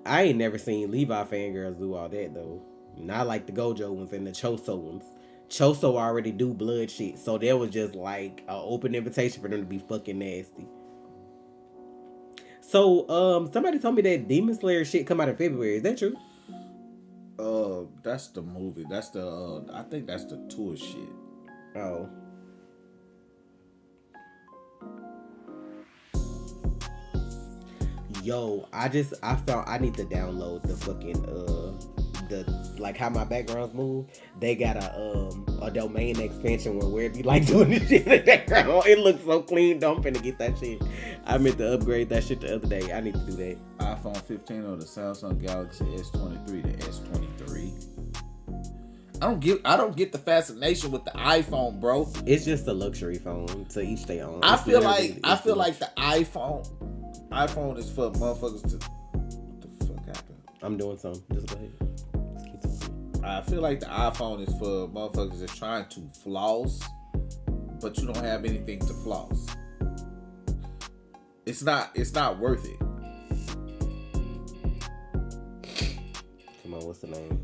I ain't never seen Levi fangirls do all that though. Not like the Gojo ones and the Choso ones. Choso already do blood shit, so that was just like an open invitation for them to be fucking nasty. So, somebody told me that Demon Slayer shit come out in February. Is that true? That's the movie. That's the I think that's the tour shit. Oh. Yo, I found I need to download the fucking the like how my backgrounds move. They got a domain expansion where it be like doing this shit in the background. It looks so clean. Don't finna get that shit. I meant to upgrade that shit the other day. I need to do that. iPhone 15 or the Samsung Galaxy S23 to S23. I don't get the fascination with the iPhone, bro. It's just a luxury phone. To each their own. I feel like the iPhone is for motherfuckers to. What the fuck happened? I'm doing something. Just go ahead. Just keep talking. I feel like the iPhone is for motherfuckers that's trying to floss, but you don't have anything to floss. It's not worth it. Come on, what's the name?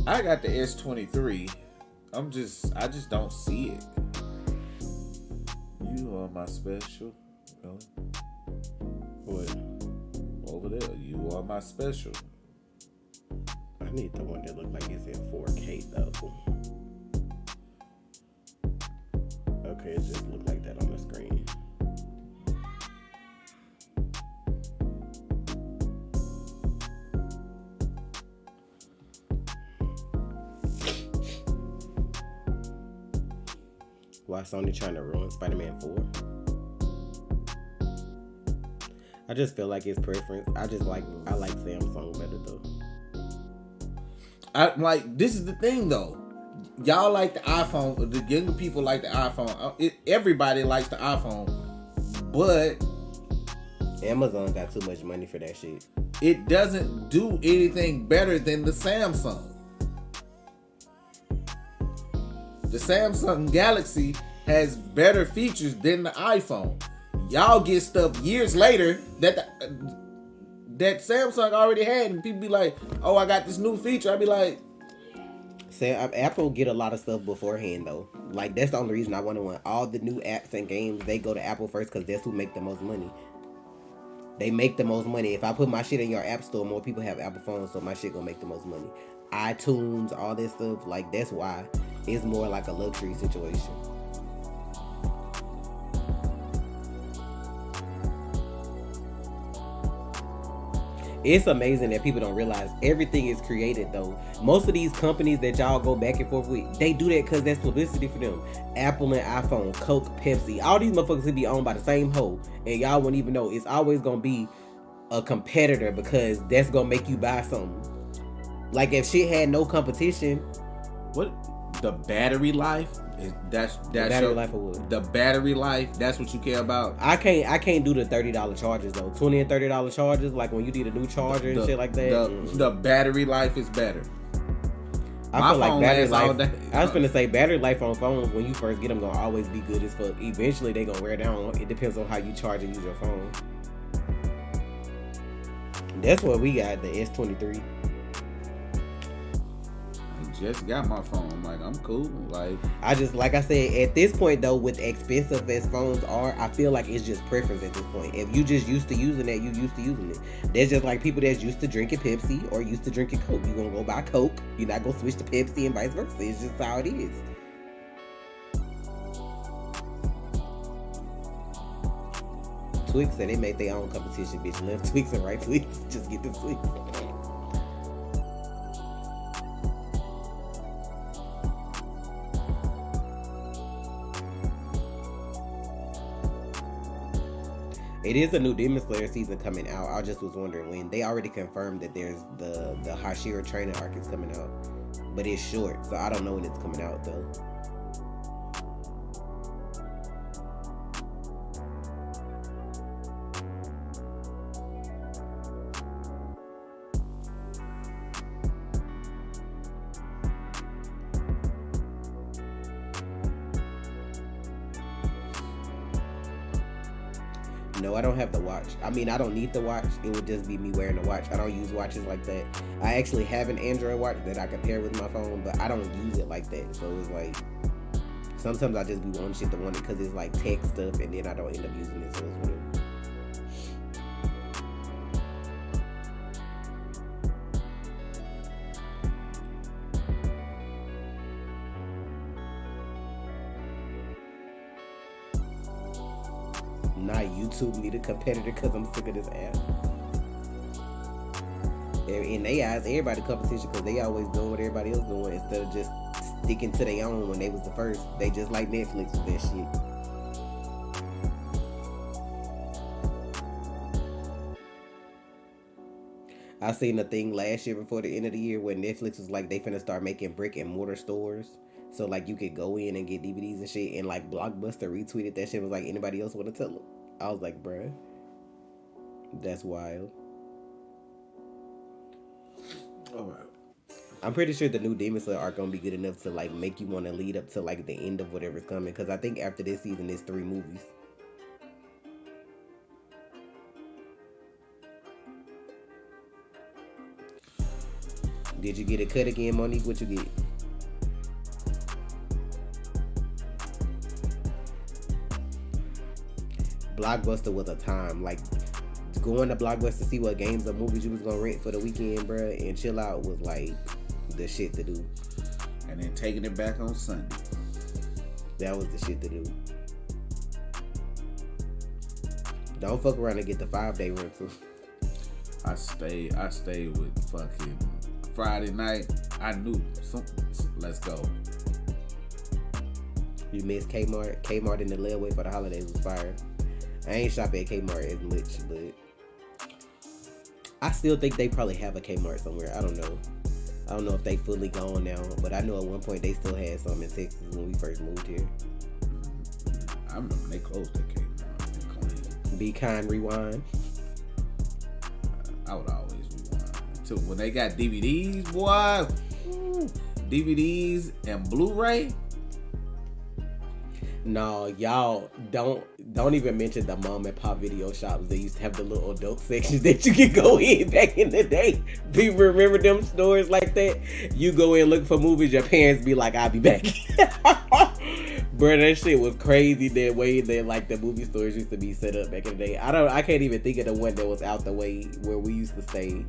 I got the S23. I just don't see it. You are my special. Really? What? Over there. You are my special. I need the one that look like it's in 4K though. Okay, it just look like that on the screen. Why Sony trying to ruin Spider-Man 4? I just feel like it's preference. I like Samsung better though. This is the thing though. Y'all like the iPhone. The younger people like the iPhone. Everybody likes the iPhone, but Amazon got too much money for that shit. It doesn't do anything better than the Samsung. The Samsung Galaxy has better features than the iPhone. Y'all get stuff years later that Samsung already had, and people be like, "Oh, I got this new feature." I be like, Apple get a lot of stuff beforehand though. Like that's the only reason I want all the new apps and games. They go to Apple first because that's who make the most money. They make the most money. If I put my shit in your app store, more people have Apple phones, so my shit gonna make the most money. iTunes, all this stuff, like that's why it's more like a luxury situation. It's amazing that people don't realize everything is created though. Most of these companies that y'all go back and forth with, they do that because that's publicity for them. Apple and iPhone, Coke, Pepsi, all these motherfuckers could be owned by the same hoe, and y'all won't even know. It's always gonna be a competitor because that's gonna make you buy something. Like if shit had no competition, what the battery life is that's battery life or what? The battery life, that's what you care about. I can't do the $30 charges though. $20 and $30 charges, like when you need a new charger and shit like that. The battery life is better. I feel like battery life. I was gonna say battery life on phones when you first get them gonna always be good as fuck. Eventually they gonna wear down. It depends on how you charge and use your phone. You just got my phone. I'm like, I'm cool. Like I said, at this point though, with expensive as phones are, I feel like it's just preference at this point. If you just used to using that, you used to using it. There's just like people that's used to drinking Pepsi or used to drinking Coke. You're gonna go buy Coke. You're not gonna switch to Pepsi and vice versa. It's just how it is. Twix and they make their own competition, bitch. Left Twix and right Twix. Just get the Twix. It is a new Demon Slayer season coming out. I just was wondering when. They already confirmed that there's the Hashira training arc is coming out. But it's short, so I don't know when it's coming out though. No, I don't have the watch. I mean, I don't need the watch. It would just be me wearing the watch. I don't use watches like that. I actually have an Android watch that I can pair with my phone, but I don't use it like that. So it's like, sometimes I just be wanting shit to want it because it's like tech stuff and then I don't end up using it. So it's whatever. Not YouTube need a competitor because I'm sick of this app. In their eyes, everybody competition because they always doing what everybody else doing instead of just sticking to their own when they was the first. They just like Netflix with that shit. I seen a thing last year before the end of the year where Netflix was like they finna start making brick and mortar stores. So like you could go in and get DVDs and shit, and like Blockbuster retweeted that shit, was like, anybody else want to tell them? I was like, bruh, that's wild. alright. I'm pretty sure the new Demon Slayer arc gonna be good enough to like make you want to lead up to like the end of whatever's coming, because I think after this season there's 3 movies. Did you get a cut again, Monique? What you get? Blockbuster was a time. Like, going to Blockbuster to see what games or movies you was gonna rent for the weekend, bruh, and chill out was like the shit to do. And then taking it back on Sunday. That was the shit to do. Don't fuck around and get the 5-day rental. I stayed with fucking Friday night. I knew let's go. You missed Kmart. Kmart in the layaway for the holidays was fire. I ain't shop at Kmart as much, but I still think they probably have a Kmart somewhere. I don't know. I don't know if they fully gone now, but I know at one point they still had some in Texas when we first moved here. I remember they closed that Kmart. Be kind, rewind. I would always rewind. Until when they got DVDs, boy. DVDs and Blu-ray. No, y'all don't even mention the mom and pop video shops. They used to have the little adult sections that you could go in back in the day. People remember them stores like that? You go in looking for movies, your parents be like, I'll be back. Bro, that shit was crazy that way that like the movie stores used to be set up back in the day. I can't even think of the one that was out the way where we used to stay.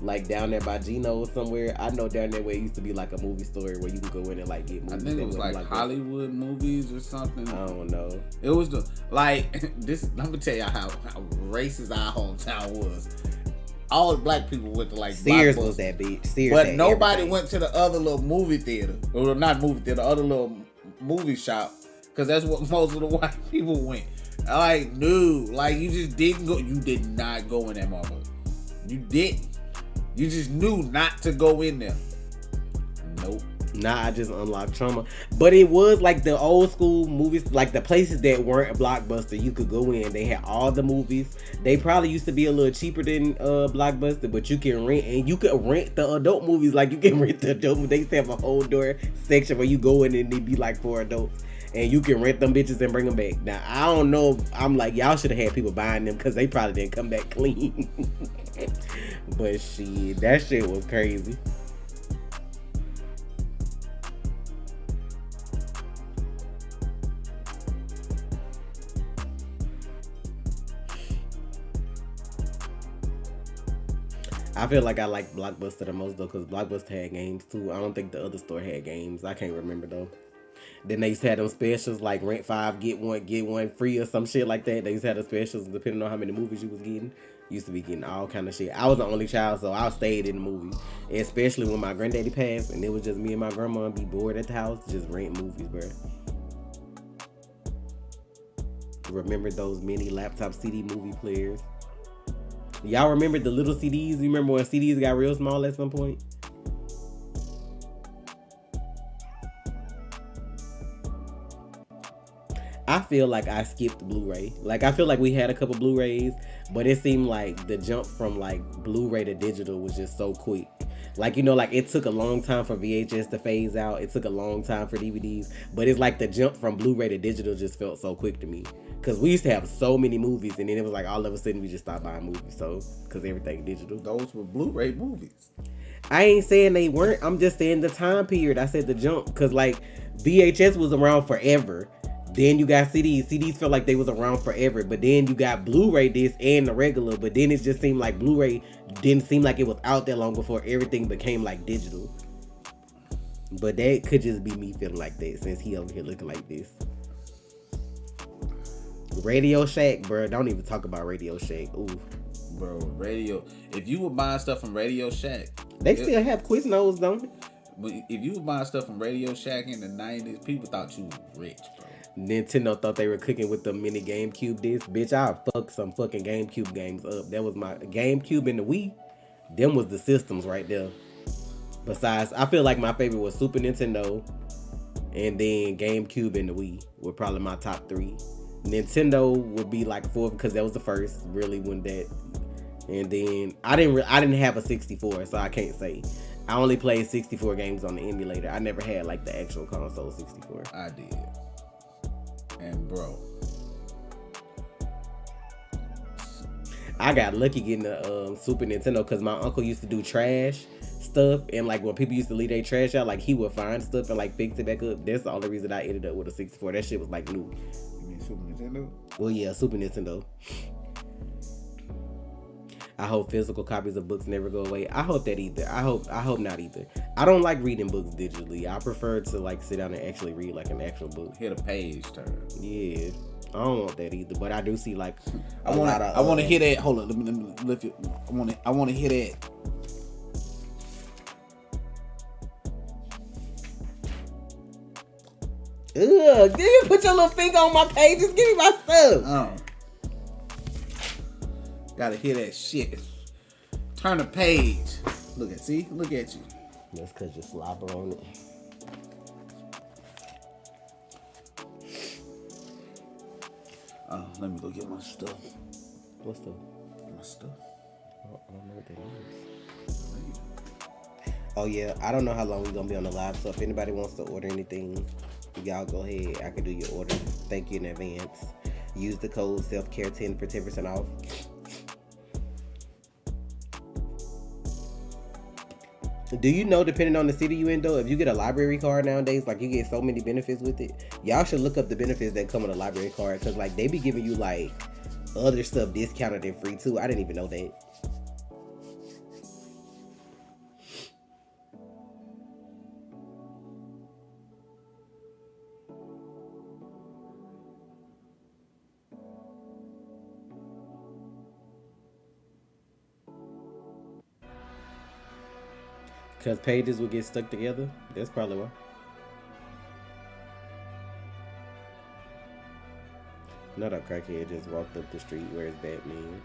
Like down there by Gino's somewhere. I know down there where it used to be like a movie store where you could go in and like get movies. I think it was like Hollywood movies or something. I don't know. It was the like this. Let me tell y'all how racist our hometown was. All the black people went to like Sears was that bitch. Sears, but nobody went to the other little movie theater, or not movie theater, the other little movie shop, because that's what most of the white people went. Like, no, like you just didn't go. You did not go in that motherfucker. You didn't. You just knew not to go in there. Nope. Nah, I just unlocked trauma. But it was like the old school movies, like the places that weren't a Blockbuster, you could go in. They had all the movies. They probably used to be a little cheaper than Blockbuster, but you can rent, and you could rent the adult movies like you can rent the adult movies. They used to have a whole door section where you go in and they be like for adults. And you can rent them bitches and bring them back. Now, I don't know. I'm like, y'all should have had people buying them because they probably didn't come back clean. But shit, that shit was crazy. I feel like I like Blockbuster the most though, because Blockbuster had games too. I don't think the other store had games. I can't remember though. Then they used to have them specials like rent 5, get one free or some shit like that. They used to have the specials depending on how many movies you was getting. Used to be getting all kind of shit. I was the only child, so I stayed in the movie. Especially when my granddaddy passed and it was just me and my grandma and be bored at the house, just rent movies, bro. Remember those mini laptop CD movie players? Y'all remember the little CDs? You remember when CDs got real small at some point? I feel like I skipped Blu-ray. Like, I feel like we had a couple Blu-rays, but it seemed like the jump from like Blu-ray to digital was just so quick. Like, you know, like it took a long time for VHS to phase out. It took a long time for DVDs, but it's like the jump from Blu-ray to digital just felt so quick to me. Cause we used to have so many movies, and then it was like all of a sudden we just stopped buying movies. So, cause everything digital. Those were Blu-ray movies. I ain't saying they weren't. I'm just saying the time period. I said the jump, cause like VHS was around forever. Then you got CDs. CDs felt like they was around forever. But then you got Blu-ray discs and the regular. But then it just seemed like Blu-ray didn't seem like it was out that long before everything became like digital. But that could just be me feeling like that since he over here looking like this. Radio Shack, bro. Don't even talk about Radio Shack. Ooh. Bro, Radio. If you were buying stuff from Radio Shack. They still have Quiznos, don't they? But if you were buying stuff from Radio Shack in the 90s, people thought you were rich, bro. Nintendo thought they were cooking with the mini GameCube disc. Bitch, I'll fuck some fucking GameCube games up. That was my GameCube and the Wii. Them was the systems right there. Besides, I feel like my favorite was Super Nintendo, and then GameCube and the Wii were probably my top 3. Nintendo would be like 4 because that was the first really when that. And then I didn't have a 64, so I can't say. I only played 64 games on the emulator. I never had like the actual console 64. I did. And bro, I got lucky getting the Super Nintendo because my uncle used to do trash stuff, and like when people used to leave their trash out, like he would find stuff and like fix it back up. That's the only reason I ended up with a 64. That shit was like new. You mean Super Nintendo? Well, yeah, Super Nintendo. I hope physical copies of books never go away. I hope that either. I hope not either. I don't like reading books digitally. I prefer to like sit down and actually read like an actual book. Hit a page turn. Yeah, I don't want that either. But I do see like I want to hear that. Hold on, let me lift it. I want to hear that. Ugh, did you put your little finger on my page? Just give me my stuff. Gotta hear that shit. Turn the page. Look at you. That's cause you slobber on it. Let me go get my stuff. What stuff? My stuff. I don't know what that is. Oh yeah, I don't know how long we're gonna be on the live, so if anybody wants to order anything, y'all go ahead. I can do your order. Thank you in advance. Use the code SELFCARE10 for 10% off. Do you know, depending on the city you in though, if you get a library card nowadays, like you get so many benefits with it. Y'all should look up the benefits that come with a library card, because like they be giving you like other stuff discounted and free too. I didn't even know that. Because pages will get stuck together. That's probably why. Not a crackhead just walked up the street. Where's Batman?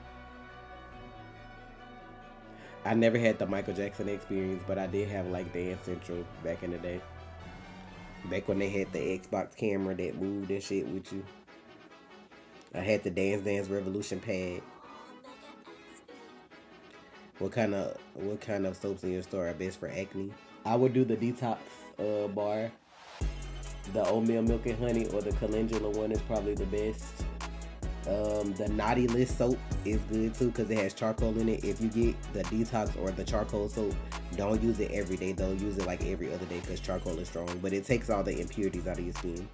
I never had the Michael Jackson experience, but I did have like Dance Central back in the day. Back when they had the Xbox camera that moved and shit with you. I had the Dance Revolution pad. What kind of soaps in your store are best for acne? I would do the detox bar. The oatmeal milk and honey or the calendula one is probably the best. The Naughty List soap is good too because it has charcoal in it. If you get the detox or the charcoal soap, don't use it every day though. Use it like every other day because charcoal is strong, but it takes all the impurities out of your skin.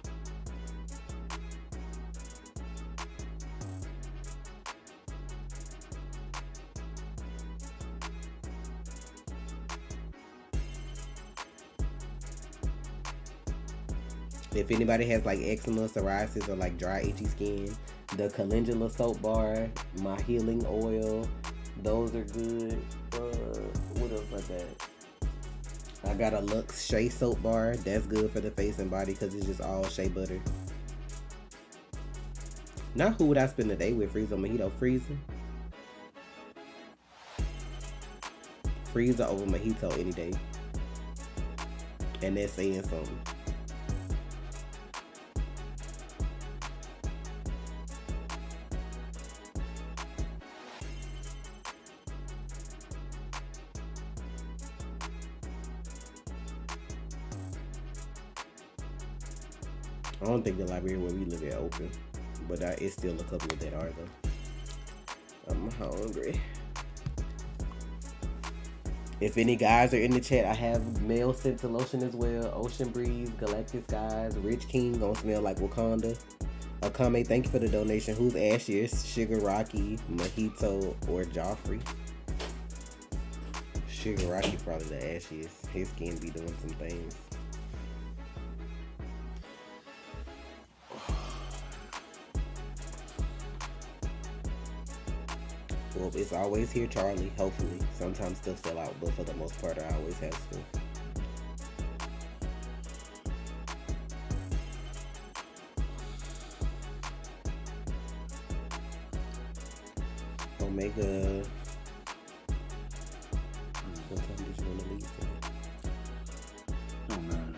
If anybody has like eczema, psoriasis, or like dry, itchy skin, the calendula soap bar, my healing oil, those are good. What else like that? I got a Lux Shea soap bar. That's good for the face and body because it's just all shea butter. Now who would I spend the day with? Freezer Mojito. Freezer. Freezer over Mojito any day. And that's saying something. I don't think the library where we live at open, but it's still a couple that are though. I'm hungry. If any guys are in the chat, I have male scented lotion as well. Ocean Breeze, Galactic Skies, Rich King, gonna smell like Wakanda. Akame, thank you for the donation. Who's ashiest? Sugar Rocky, Mojito, or Joffrey? Sugar Rocky probably the ashiest. His skin be doing some things. Well, it's always here, Charlie. Hopefully, sometimes still sell out, but for the most part, I always have to. Omega. What time did you want to leave today? Oh man.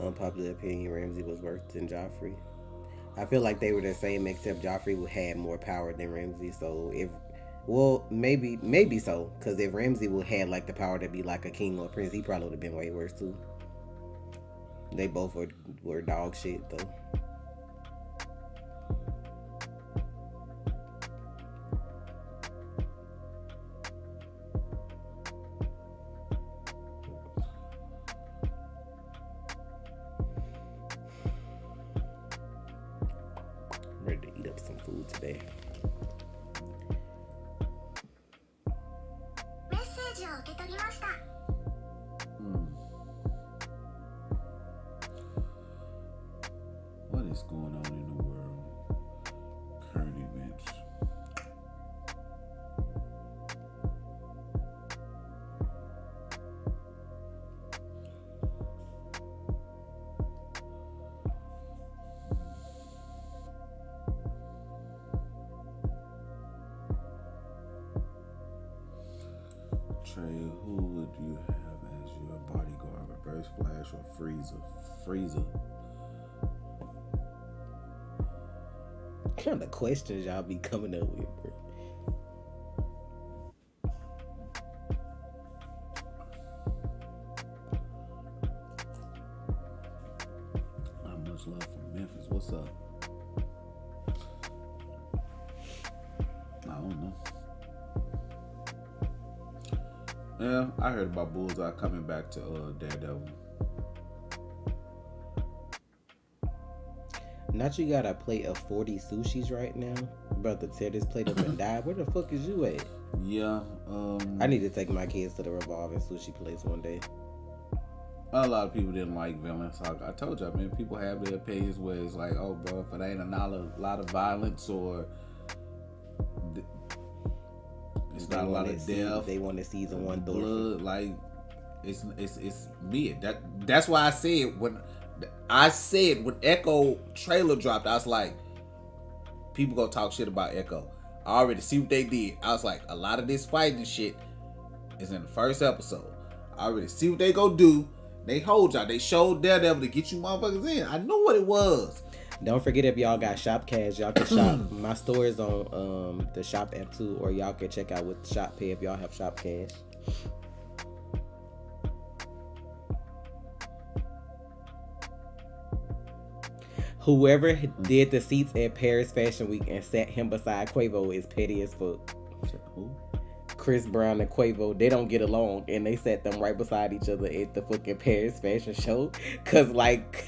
Unpopular opinion, Ramsay was worse than Joffrey. I feel like they were the same, except Joffrey had more power than Ramsay. So maybe so, because if Ramsay would had like the power to be like a king or a prince, he probably would have been way worse too. They both were dog shit though. Today. What is going on in the world? Current events. Trey, who would you have as your bodyguard? Reverse Flash or Freezer? What kind of questions y'all be coming up with, bro? Not much love from Memphis. What's up? I don't know. Yeah, I heard about Bullseye coming back to Daredevil. Not you got a plate of 40 sushis right now? About to tear this plate up and die. Where the fuck is you at? Yeah, I need to take my kids to the revolving sushi place one day. A lot of people didn't like violence. I told y'all, man, people have their opinions where it's like, oh, bro, if it ain't a lot of violence or it's not a lot of death, they want to season one blood, like it's me. That's why I said when Echo trailer dropped, I was like, people gonna talk shit about Echo. I already see what they did. I was like, a lot of this fighting shit is in the first episode. I already see what they go do. They hold y'all. They showed Daredevil to get you motherfuckers in. I knew what it was. Don't forget, if y'all got Shopcash, y'all can shop. My store is on the Shop app too, or y'all can check out with Shop Pay if y'all have Shopcash. Whoever did the seats at Paris Fashion Week and sat him beside Quavo is petty as fuck. Who? Chris Brown and Quavo, they don't get along, and they sat them right beside each other at the fucking Paris fashion show. Cause like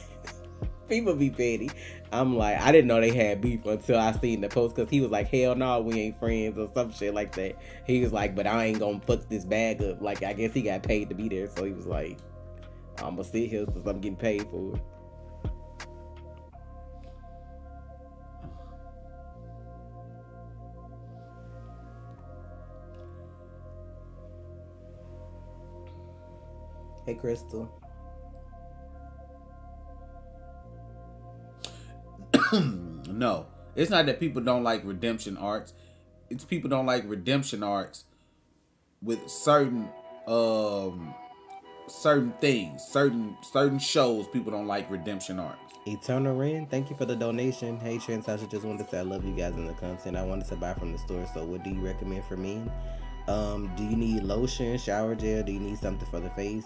people be petty. I'm like, I didn't know they had beef until I seen the post, cause he was like, hell no, we ain't friends or some shit like that. He was like, but I ain't gonna fuck this bag up. Like, I guess he got paid to be there, so he was like, I'm gonna sit here since I'm getting paid for it. Hey, Crystal. No, it's not that people don't like redemption arcs. It's people don't like redemption arcs with certain things, certain shows. People don't like redemption arcs. Eternal Ren, thank you for the donation. Hey, Trent, Sasha, just wanted to say I love you guys in the content. I wanted to buy from the store, so what do you recommend for me? Do you need lotion, shower gel? Do you need something for the face?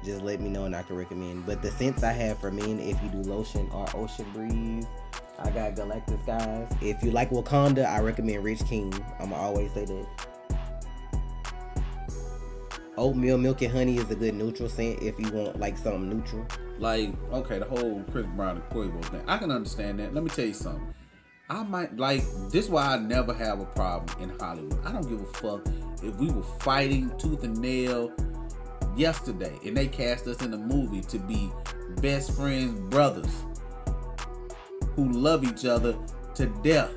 Just let me know and I can recommend. But the scents I have for men, if you do lotion, are Ocean Breeze. I got Galactus, guys. If you like Wakanda, I recommend Rich King. I'ma always say that. Oatmeal, milk, and honey is a good neutral scent if you want like something neutral. Like, okay, the whole Chris Brown and Quavo thing, I can understand that. Let me tell you something. I might like this is why I never have a problem in Hollywood. I don't give a fuck if we were fighting tooth and nail yesterday and they cast us in a movie to be best friends brothers who love each other to death.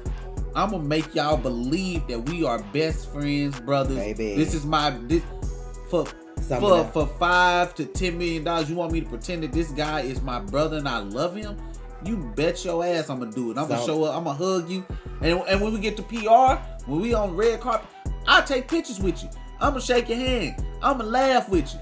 I'm gonna make y'all believe that we are best friends brothers. Baby. This is my for $5 to $10 million. You want me to pretend that this guy is my brother and I love him? You bet your ass I'm gonna do it. I'm gonna show up. I'm gonna hug you, and when we get to PR, when we on red carpet, I'll take pictures with you. I'm gonna shake your hand. I'm gonna laugh with you.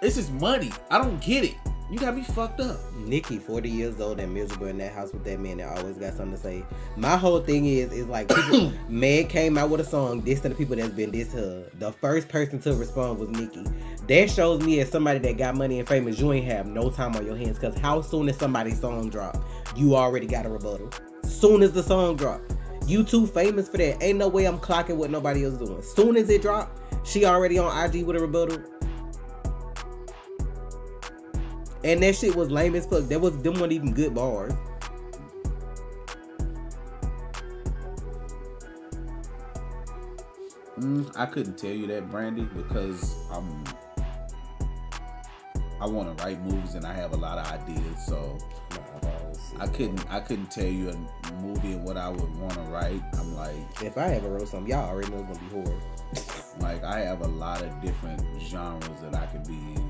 This is money. I don't get it. You got me fucked up. Nikki, 40 years old and miserable in that house with that man that always got something to say. My whole thing is like people, Meg came out with a song dissing the people that's been dissed her. The first person to respond was Nikki. That shows me as somebody that got money and famous, you ain't have no time on your hands, because how soon as somebody's song drop, you already got a rebuttal. Soon as the song drop. You too famous for that. Ain't no way I'm clocking what nobody else doing. Soon as it drop, she already on IG with a rebuttal. And that shit was lame as fuck. Them weren't even good bars. I couldn't tell you that, Brandy, because I want to write movies and I have a lot of ideas, so I couldn't tell you a movie and what I would want to write. I'm like, if I ever wrote something, y'all already know it's gonna be horror. Like, I have a lot of different genres that I could be in.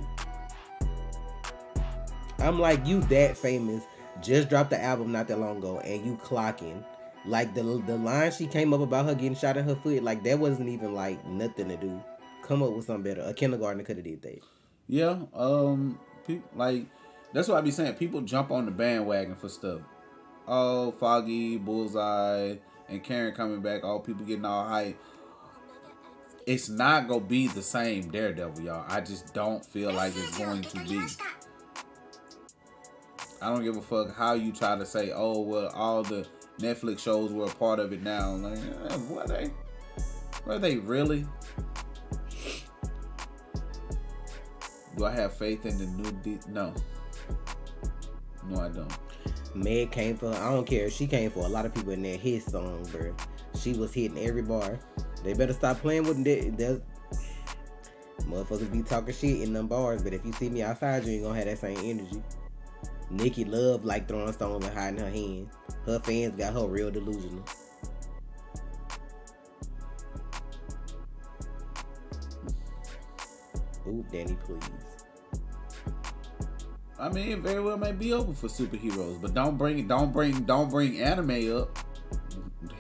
I'm like, you that famous, just dropped the album not that long ago, and you clocking. Like, the line she came up about her getting shot in her foot, like, that wasn't even, like, nothing to do. Come up with something better. A kindergartner could have did that. Yeah, people, like, that's what I be saying. People jump on the bandwagon for stuff. Oh, Foggy, Bullseye, and Karen coming back, all people getting all hype. It's not going to be the same Daredevil, y'all. I just don't feel like it's going to be. I don't give a fuck how you try to say, oh, well, all the Netflix shows were a part of it now. Like, were they really? Do I have faith in the new No. No, I don't. Meg came for, I don't care. She came for a lot of people in that hit song, bro. She was hitting every bar. They better stop playing with them. Motherfuckers be talking shit in them bars, but if you see me outside, you ain't gonna have that same energy. Nikki love like throwing stones and hiding her hand. Her fans got her real delusional. Ooh, Danny, please. I mean, it very well may be open for superheroes, but don't bring anime up.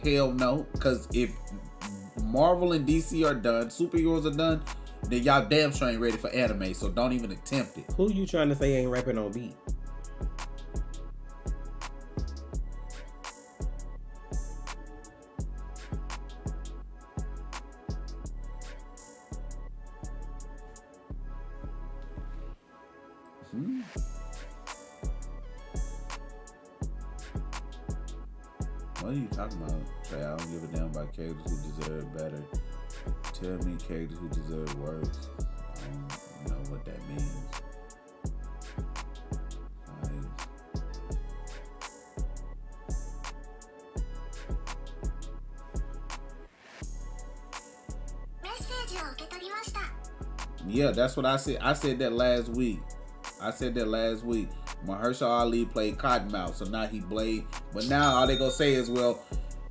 Hell no, because if Marvel and DC are done, superheroes are done, then y'all damn sure ain't ready for anime. So don't even attempt it. Who you trying to say ain't rapping on beat? What are you talking about, Trey? I don't give a damn about characters who deserve better. Tell me characters who deserve worse. I don't know what that means. Yeah, that's what I said. I said that last week. Mahershala Ali played Cottonmouth, so now he Blade. But now all they gonna say is, well,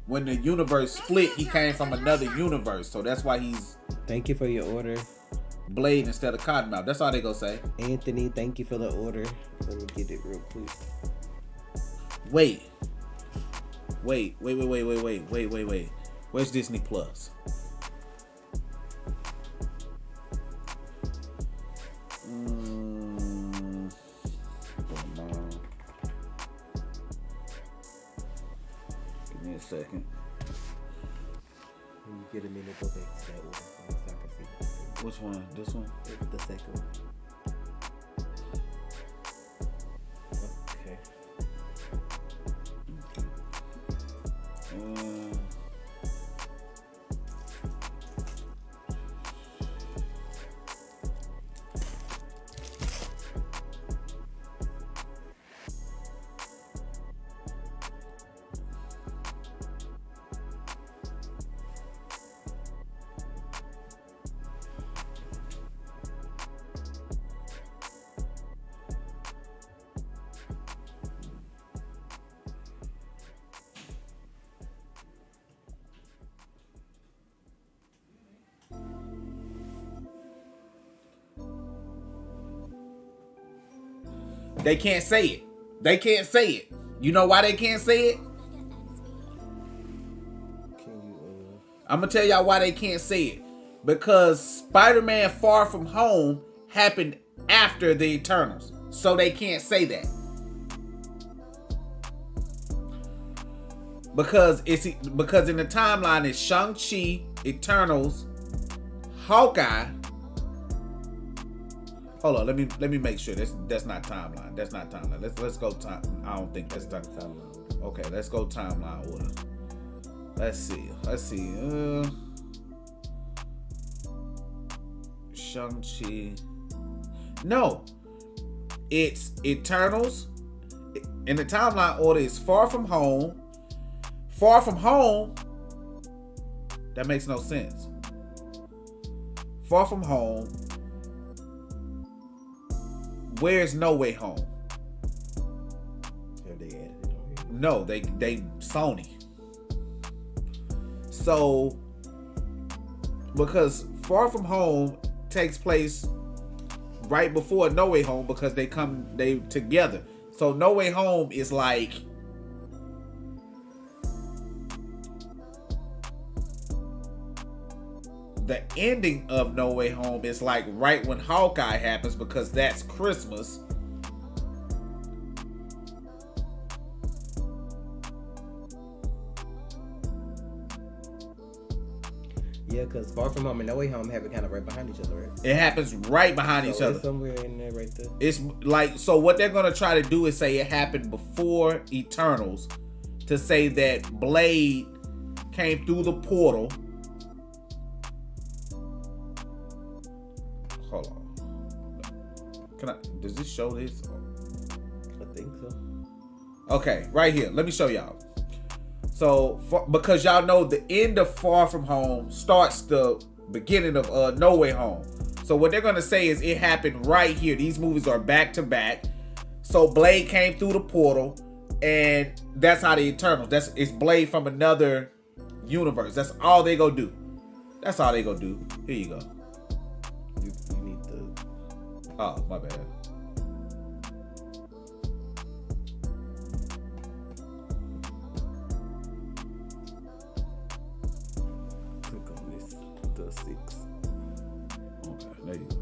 when the universe split, he came from another universe, so that's why he's. Thank you for your order. Blade instead of Cottonmouth. That's all they gonna say. Anthony, thank you for the order. Let me get it real quick. Wait. Where's Disney Plus? Give me a second. When you get a minute, go back to that order so I can see. Which one? This one? The second one. Okay. They can't say it. You know why they can't say it? I'm gonna tell y'all why they can't say it. Because Spider-Man Far From Home happened after the Eternals, so they can't say that. Because in the timeline it's Shang-Chi, Eternals, Hawkeye. Hold on, let me make sure that's not timeline. That's not timeline. Let's go time. I don't think that's timeline. Okay, let's go timeline order. Let's see. Shang-Chi. No, it's Eternals. In the timeline order is Far From Home. Far From Home. That makes no sense. Far From Home. Where's No Way Home? Have they added it on here? No, they Sony. So because Far From Home takes place right before No Way Home because they together. So No Way Home is like the ending of No Way Home is like right when Hawkeye happens because that's Christmas. Yeah, because Far From Home and No Way Home happen kind of right behind each other, right? It happens right behind each other. Somewhere in there right there. It's like, so what they're going to try to do is say it happened before Eternals to say that Blade came through the portal. Hold on. Does this show this? I think so. Okay, right here. Let me show y'all. So, because y'all know the end of Far From Home starts the beginning of No Way Home. So what they're going to say is it happened right here. These movies are back to back. So Blade came through the portal and that's how the Eternals. It's Blade from another universe. That's all they gonna do. That's all they gonna do. Here you go. You need the... Oh, my bad. Click on this, the 6. Okay, there you go.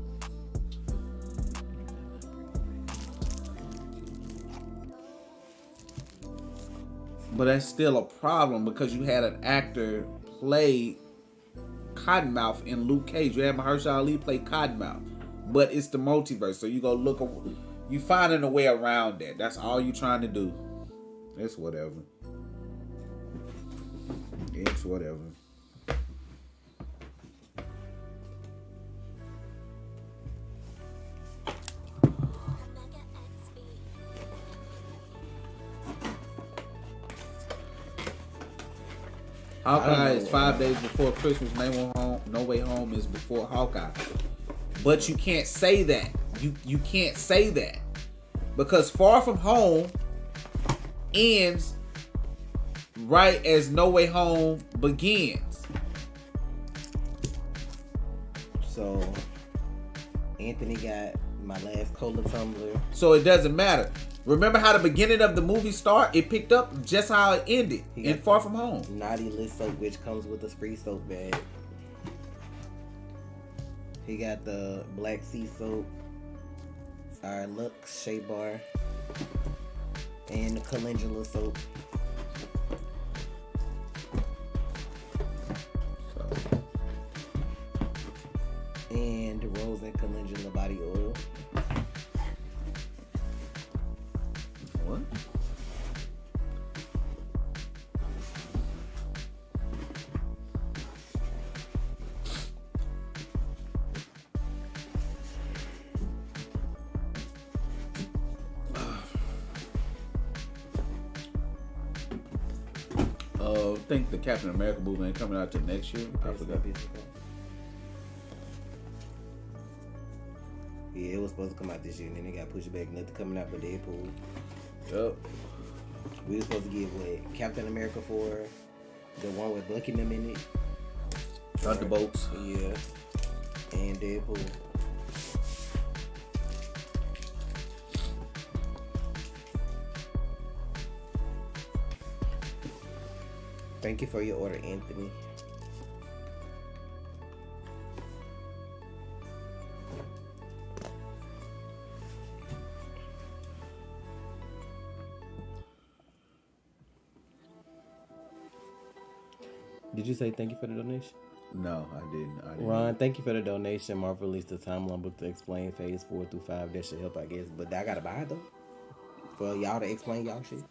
But that's still a problem because you had an actor play Cottonmouth in Luke Cage. You had Mahershala Ali play Cottonmouth. But it's the multiverse, so you go look. You finding a way around that. That's all you trying to do. It's whatever. It's whatever. Hawkeye is 5 days before Christmas. No Way Home is before Hawkeye. But you can't say that. You can't say that. Because Far From Home ends right as No Way Home begins. So, Anthony got my last cola tumbler. So it doesn't matter. Remember how the beginning of the movie started? It picked up just how it ended in Far From Home. Naughty List soap, which comes with a free soap bag. He got the Black Sea soap, our Lux Shea Bar, and the Calendula soap. And the Rose and Calendula body oil. What? I think the Captain America movie ain't coming out till next year. I forgot. Yeah, it was supposed to come out this year, and then it got pushed back. Nothing coming out but Deadpool. Yup. We were supposed to get what Captain America 4, the one with Bucky and them in it. Thunderbolts. Yeah. And Deadpool. Thank you for your order, Anthony. Did you say thank you for the donation? No, I didn't. Ron, thank you for the donation. Marvel released the timeline book to explain phase 4 through 5. That should help, I guess. But I gotta buy it though. For y'all to explain y'all shit.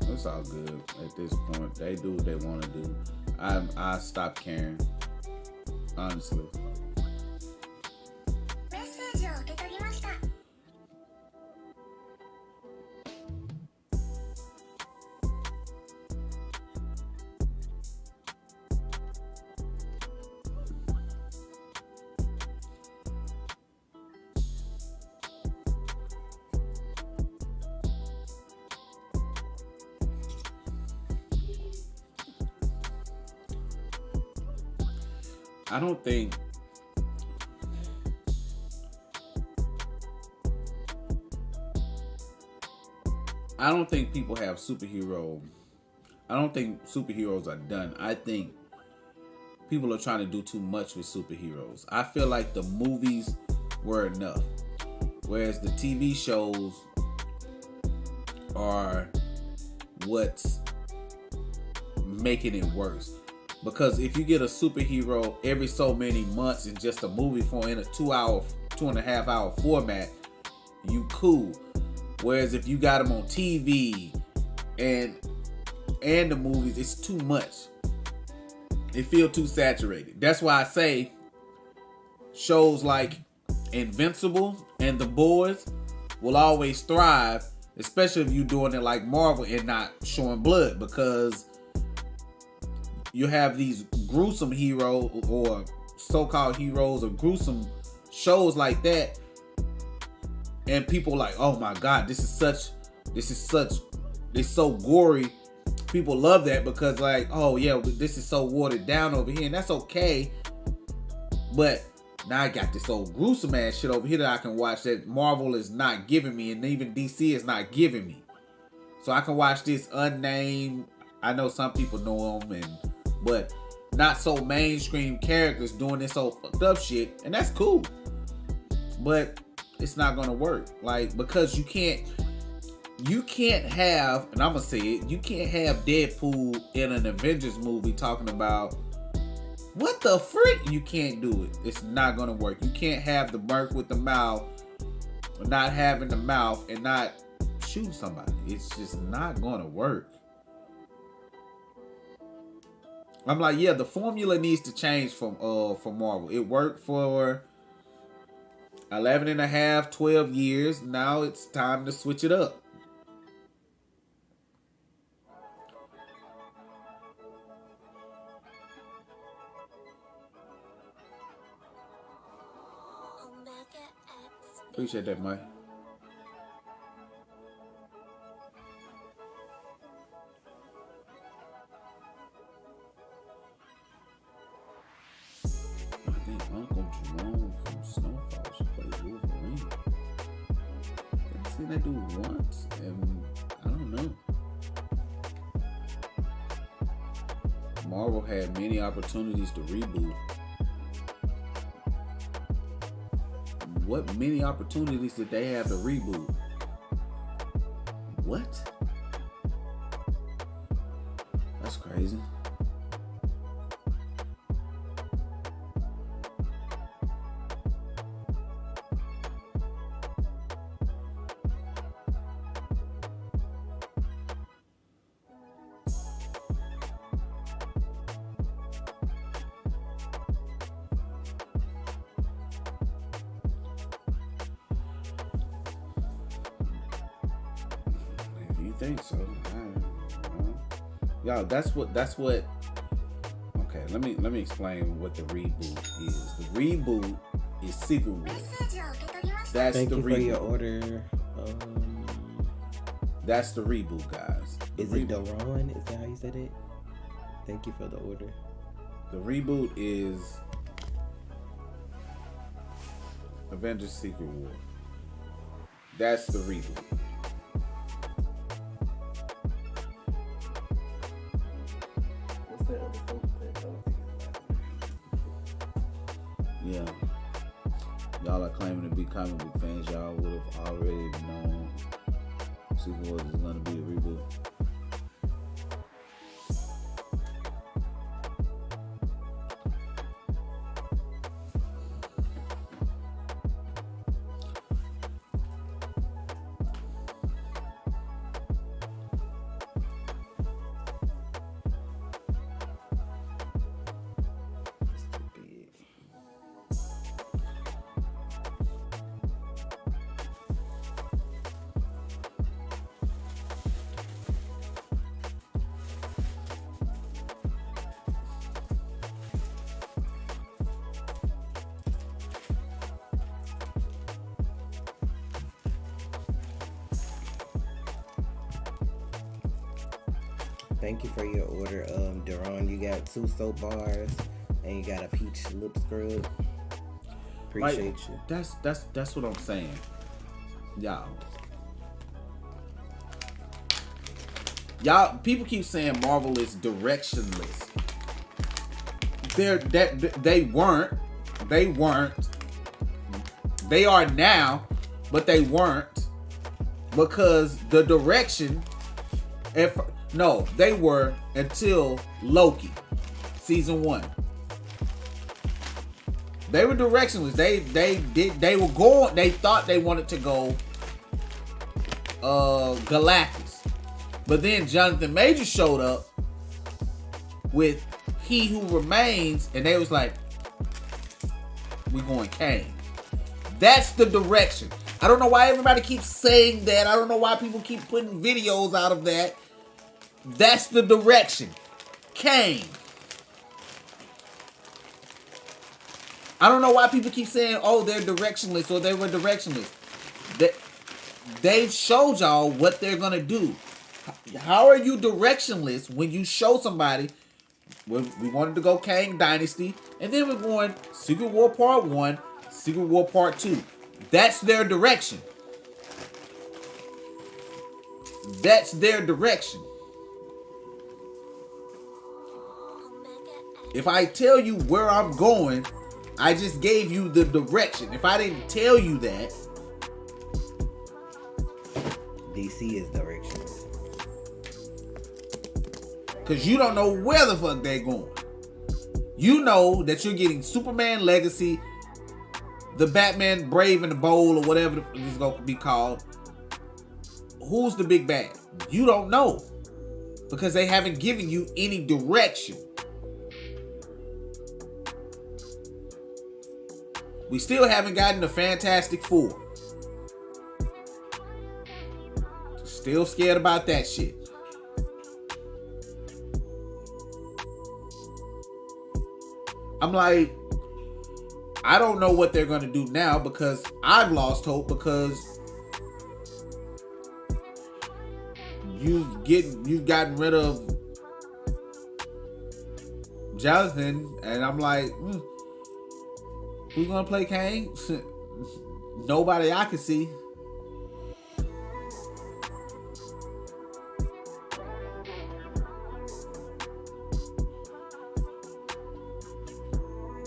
It's all good at this point. They do what they want to do. I stopped caring, honestly. I don't think people have superhero. I don't think superheroes are done. I think people are trying to do too much with superheroes. I feel like the movies were enough, whereas the TV shows are what's making it worse. Because if you get a superhero every so many months in just a movie form in a 2.5 hour format, you cool. Whereas if you got them on TV and the movies, it's too much. It feels too saturated. That's why I say shows like Invincible and The Boys will always thrive, especially if you're doing it like Marvel and not showing blood, because you have these gruesome heroes or so-called heroes or gruesome shows like that, and people like, oh my god, this is so gory. People love that because like, oh yeah, this is so watered down over here, and that's okay. But now I got this old gruesome ass shit over here that I can watch that Marvel is not giving me, and even DC is not giving me. So I can watch this unnamed. I know some people know them, but not so mainstream characters doing this old fucked up shit, and that's cool. But it's not gonna work, like, because you can't have, and I'm gonna say it, you can't have Deadpool in an Avengers movie talking about what the frick. You can't do it. It's not gonna work. You can't have the Merc with the mouth, not having the mouth, and not shoot somebody. It's just not gonna work. I'm like, yeah, the formula needs to change for Marvel. It worked for 11 and a half, 12 years. Now it's time to switch it up. Appreciate that, Mike. I think Uncle Jerome from Snowfall should play Wolverine. I've seen that dude once, and I don't know. Marvel had many opportunities to reboot. What many opportunities did they have to reboot? What? That's crazy. Think so. Y'all, that's what okay, let me explain what the reboot is. The reboot is Secret War. That's Thank the you reboot. For your order. That's the reboot, guys. Is it Daron? Is that how you said it? Thank you for the order. The reboot is Avengers Secret War. That's the reboot. Yeah. Y'all are claiming to be comic book fans. Y'all would have already known Secret Wars is going to be a reboot. Thank you for your order, Daron. You got 2 soap bars and you got a peach lip scrub. Appreciate you. That's what I'm saying, y'all. People keep saying Marvel is directionless. They weren't. They are now, but they weren't, because the direction. No, they were until Loki, season 1. They were directionless. They were going. They thought they wanted to go Galactus, but then Jonathan Majors showed up with He Who Remains, and they was like, "We're going Kang." That's the direction. I don't know why everybody keeps saying that. I don't know why people keep putting videos out of that. That's the direction. Kang. I don't know why people keep saying, oh, they're directionless or they were directionless. They've showed y'all what they're going to do. How are you directionless when you show somebody, we wanted to go Kang Dynasty, and then we're going Secret War Part 1, Secret War Part 2. That's their direction. That's their direction. If I tell you where I'm going, I just gave you the direction. If I didn't tell you that, DC is directions. because you don't know where the fuck they're going. You know that you're getting Superman Legacy, the Batman Brave and the Bold, or whatever it's going to be called. Who's the big bad? You don't know, because they haven't given you any direction. We still haven't gotten the Fantastic Four. Still scared about that shit. I'm like, I don't know what they're gonna do now because I've lost hope because you've gotten rid of Jonathan, and I'm like, who's gonna play Kane? Nobody I can see.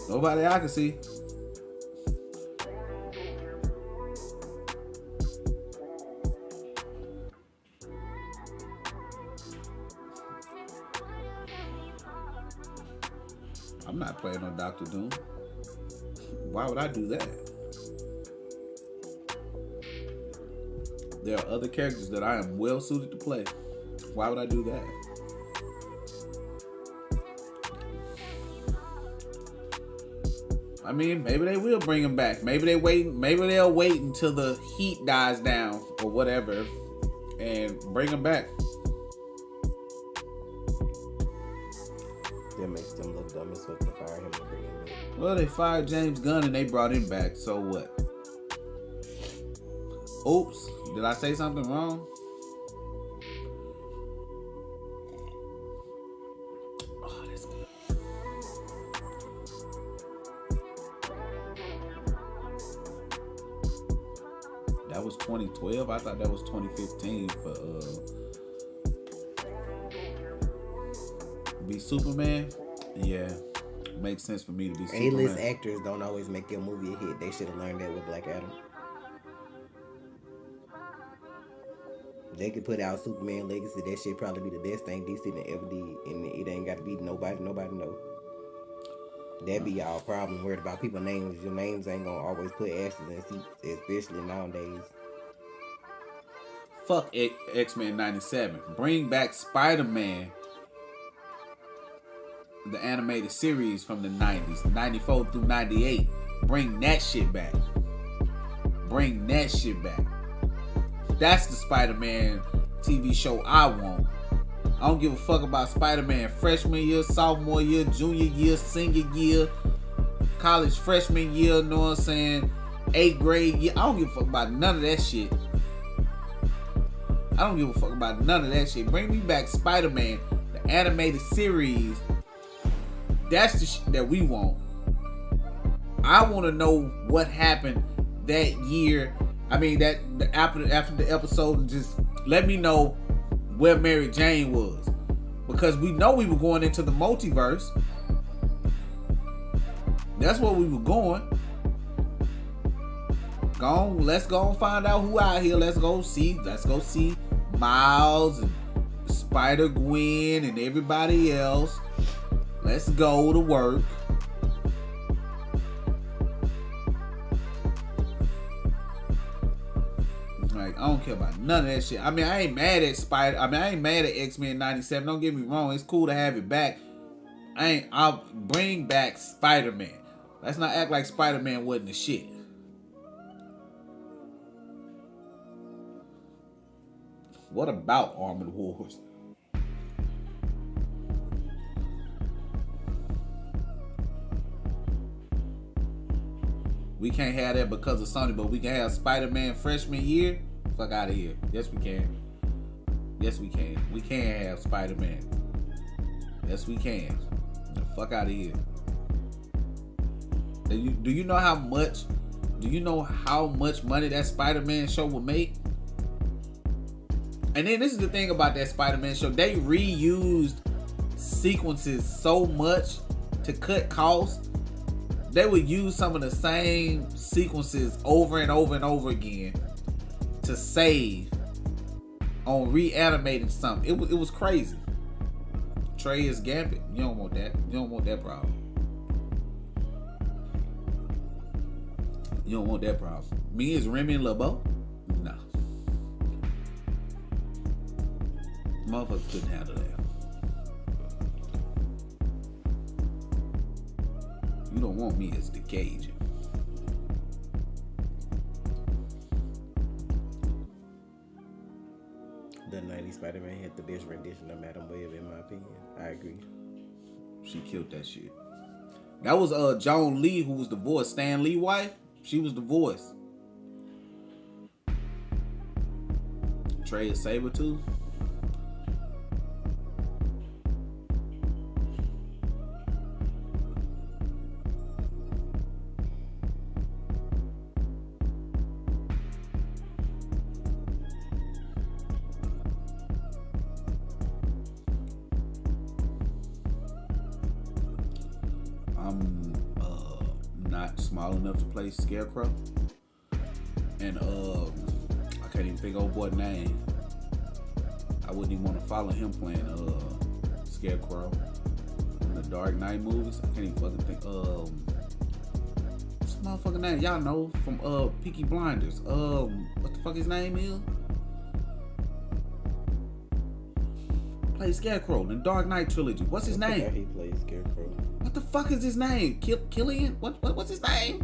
Nobody I can see. I'm not playing on Dr. Doom. Why would I do that? There are other characters that I am well suited to play. Why would I do that? I mean, maybe they will bring him back. Maybe they'll wait until the heat dies down or whatever and bring him back. That makes them look dumb as fuck to fire him and bring him back. Well, they fired James Gunn and they brought him back, so what? Oops, did I say something wrong? Oh, that's good. That was 2012. I thought that was 2015 for be Superman. Yeah, makes sense for me to be Superman. A-list actors don't always make your movie a hit. They should have learned that with Black Adam. They could put out Superman Legacy. That shit probably be the best thing DC done ever did, and it ain't got to be nobody know. That be y'all problem. Worried about people's names. Your names ain't gonna always put asses in seats, especially nowadays. Fuck X-Men 97. Bring back Spider-Man, the animated series from the 90s, 94 through 98. Bring that shit back. Bring that shit back. That's the Spider-Man TV show I want. I don't give a fuck about Spider-Man freshman year, sophomore year, junior year, senior year, college freshman year, know what I'm saying? 8th grade year. I don't give a fuck about none of that shit. I don't give a fuck about none of that shit. Bring me back Spider-Man, the animated series. That's the shit that we want. I want to know what happened that year. I mean, that after the episode, just let me know where Mary Jane was, because we know we were going into the multiverse. That's where we were going. Let's go and find out who out here. Let's go see Miles and Spider-Gwen and everybody else. Let's go to work. Like, I don't care about none of that shit. I mean, I ain't mad at X-Men 97. Don't get me wrong. It's cool to have it back. I'll bring back Spider-Man. Let's not act like Spider-Man wasn't the shit. What about Armored Wars? We can't have that because of Sony, but we can have Spider-Man freshman year. Fuck out of here. Yes, we can. Yes, we can. We can have Spider-Man. Yes, we can. The fuck out of here. Do you know how much? Do you know how much money that Spider-Man show will make? And then this is the thing about that Spider-Man show. They reused sequences so much to cut costs. They would use some of the same sequences over and over and over again to save on reanimating something. It was crazy. Trey is Gambit. You don't want that. You don't want that problem. You don't want that problem. Me is Remy and LeBeau? No. Motherfuckers couldn't handle that. You don't want me as the Cajun. Batman had the best rendition of Madam Web, in my opinion. I agree. She killed that shit. That was Joan Lee, who was the voice. Stan Lee wife. She was the voice. Trey is Sabretooth. Not small enough to play Scarecrow, and I can't even think of old boy's name. I wouldn't even want to follow him playing Scarecrow in the Dark Knight movies. I can't even fucking think. What's the motherfucking name? Y'all know from Peaky Blinders. What the fuck his name is? Play Scarecrow in the Dark Knight trilogy. What's his name? He plays Scarecrow. What the fuck is his name? Killian? What's his name?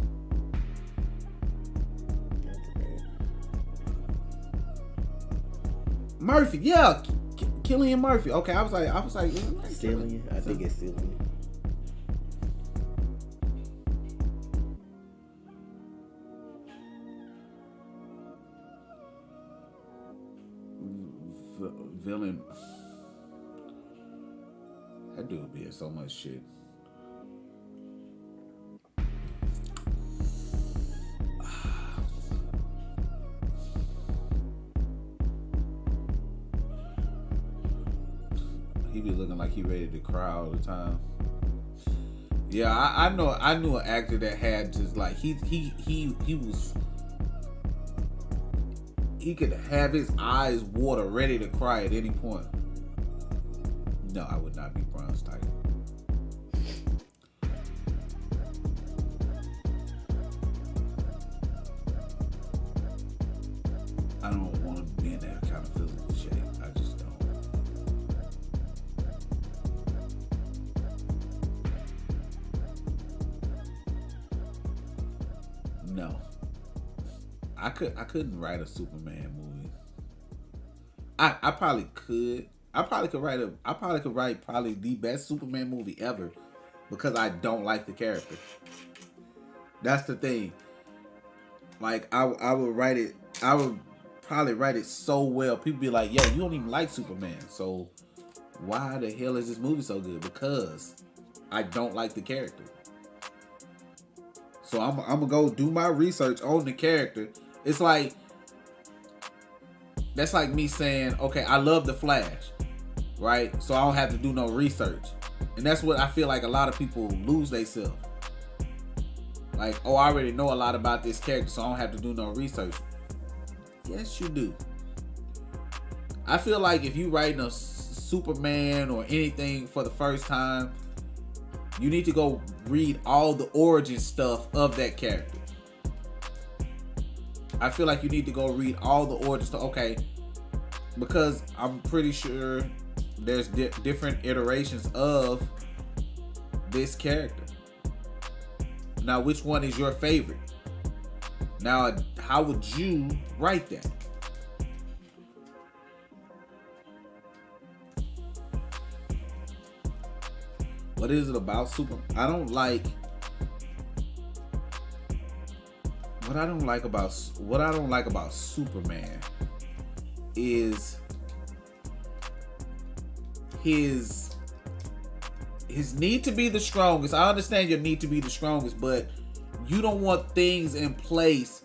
Murphy, yeah, Killian Murphy. Okay, I was like, Cillian. I think it's Cillian. Villain. That dude be in so much shit. He be looking like he ready to cry all the time. Yeah, I knew an actor that had just like he could have his eyes water, ready to cry at any point. No, I would not be Bronze Tiger. I don't want to be in that kind of physical shape. I just don't. No. I couldn't write a Superman movie. I probably could. I probably could write the best Superman movie ever because I don't like the character. That's the thing. Like I would write it. I would probably write it so well. People be like, "Yo, you don't even like Superman, so why the hell is this movie so good?" Because I don't like the character. So I'm gonna go do my research on the character. It's like that's like me saying, "Okay, I love the Flash." Right? So I don't have to do no research. And that's what I feel like a lot of people lose themselves. Like, oh, I already know a lot about this character, so I don't have to do no research. Yes, you do. I feel like if you writing a Superman or anything for the first time, you need to go read all the origin stuff of that character. I feel like you need to go read all the origin stuff. Okay, because I'm pretty sure there's different iterations of this character. Now, which one is your favorite? Now, how would you write that? What is it about Superman? What I don't like about Superman is his need to be the strongest. I understand your need to be the strongest, but you don't want things in place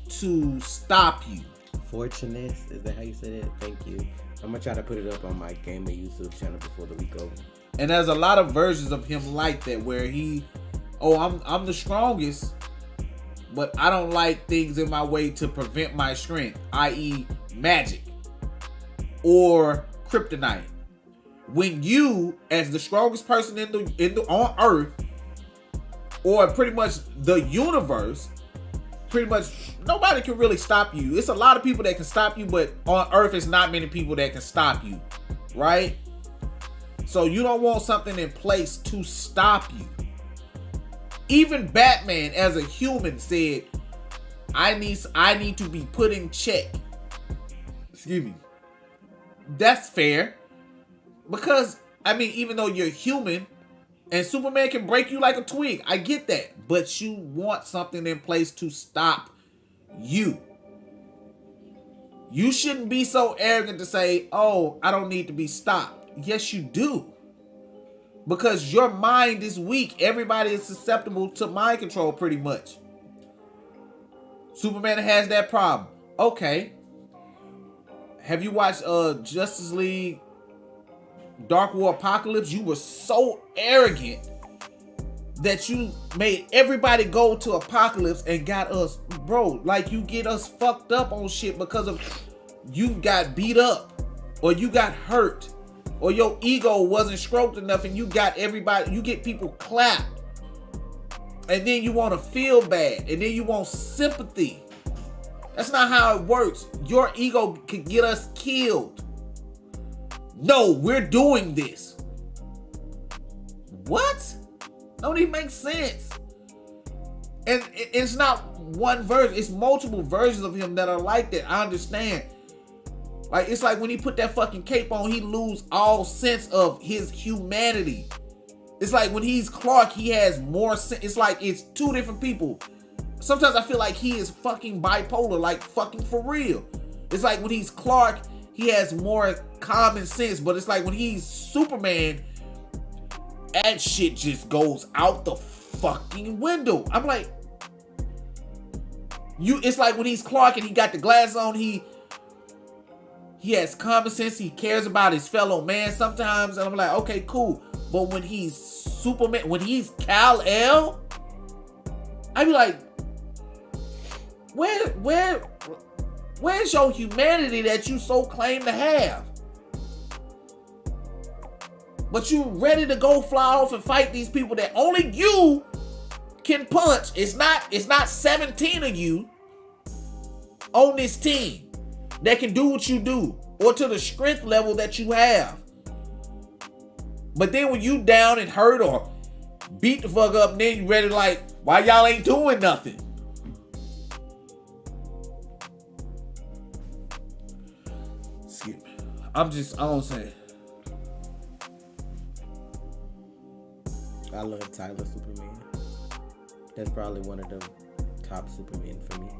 to stop you. Fortunist, is that how you said it? Thank you. I'm gonna try to put it up on my gamer YouTube channel before the week over. And there's a lot of versions of him like that where I'm the strongest, but I don't like things in my way to prevent my strength, i.e. magic or kryptonite. When you, as the strongest person on Earth, or pretty much the universe, pretty much nobody can really stop you. It's a lot of people that can stop you, but on Earth, it's not many people that can stop you, right? So you don't want something in place to stop you. Even Batman, as a human, said, "I need to be put in check." Excuse me. That's fair. Because, I mean, even though you're human and Superman can break you like a twig, I get that. But you want something in place to stop you. You shouldn't be so arrogant to say, oh, I don't need to be stopped. Yes, you do. Because your mind is weak. Everybody is susceptible to mind control pretty much. Superman has that problem. Okay. Have you watched Justice League Dark War Apocalypse? You were so arrogant that you made everybody go to Apocalypse and got us, bro, like you get us fucked up on shit because of you got beat up or you got hurt or your ego wasn't stroked enough and you got everybody, you get people clapped and then you want to feel bad and then you want sympathy. That's not how it works. Your ego could get us killed. No, we're doing this. What? Don't even make sense. And it's not one version. It's multiple versions of him that are like that. I understand. Like, it's like when he put that fucking cape on, he lose all sense of his humanity. It's like when he's Clark, he has more sense. It's like it's two different people. Sometimes I feel like he is fucking bipolar, like fucking for real. It's like when he's Clark, he has more common sense. But it's like when he's Superman, that shit just goes out the fucking window. I'm like, it's like when he's Clark and he got the glasses on, he has common sense, he cares about his fellow man sometimes, and I'm like, okay, cool. But when he's Superman, when he's Kal-El, I be like, where's your humanity that you so claim to have? But you ready to go fly off and fight these people that only you can punch. It's not 17 of you on this team that can do what you do or to the strength level that you have. But then when you down and hurt or beat the fuck up, and then you ready to like, why y'all ain't doing nothing? Skip. I don't say. I love Tyler Superman. That's probably one of the top Supermen for me.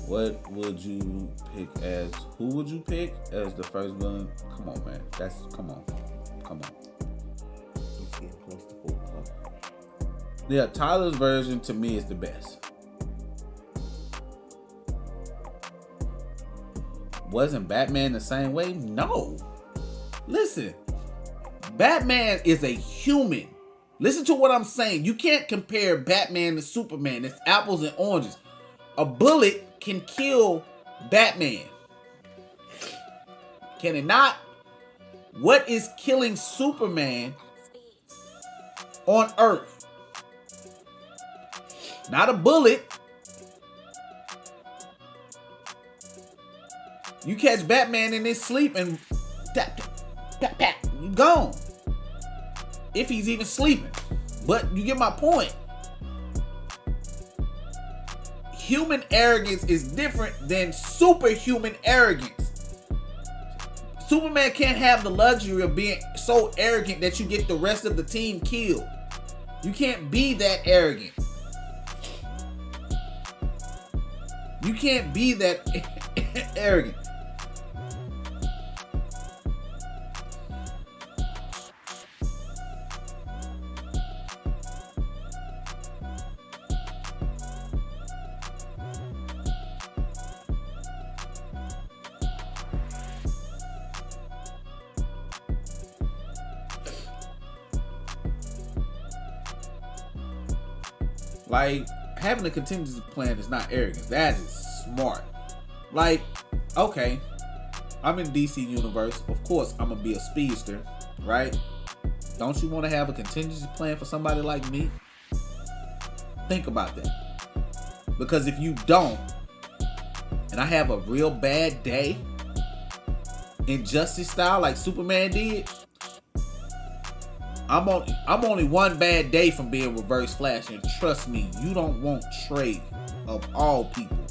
What would you pick as? Who would you pick as the first villain? Come on, man. Come on. It's getting close to 4 o'clock. Yeah, Tyler's version to me is the best. Wasn't Batman the same way? No. Listen, Batman is a human. Listen to what I'm saying. You can't compare Batman to Superman. It's apples and oranges. A bullet can kill Batman. Can it not? What is killing Superman on Earth? Not a bullet. You catch Batman in his sleep and tap, tap, tap, tap, you gone. If he's even sleeping. But you get my point. Human arrogance is different than superhuman arrogance. Superman can't have the luxury of being so arrogant that you get the rest of the team killed. You can't be that arrogant. You can't be that arrogant. Like, having a contingency plan is not arrogance. That is smart. Like, okay, I'm in DC universe. Of course, I'm gonna be a speedster, right? Don't you want to have a contingency plan for somebody like me? Think about that. Because if you don't, and I have a real bad day, injustice style like Superman did, I'm only one bad day from being Reverse Flash, and trust me, you don't want Trey, of all people,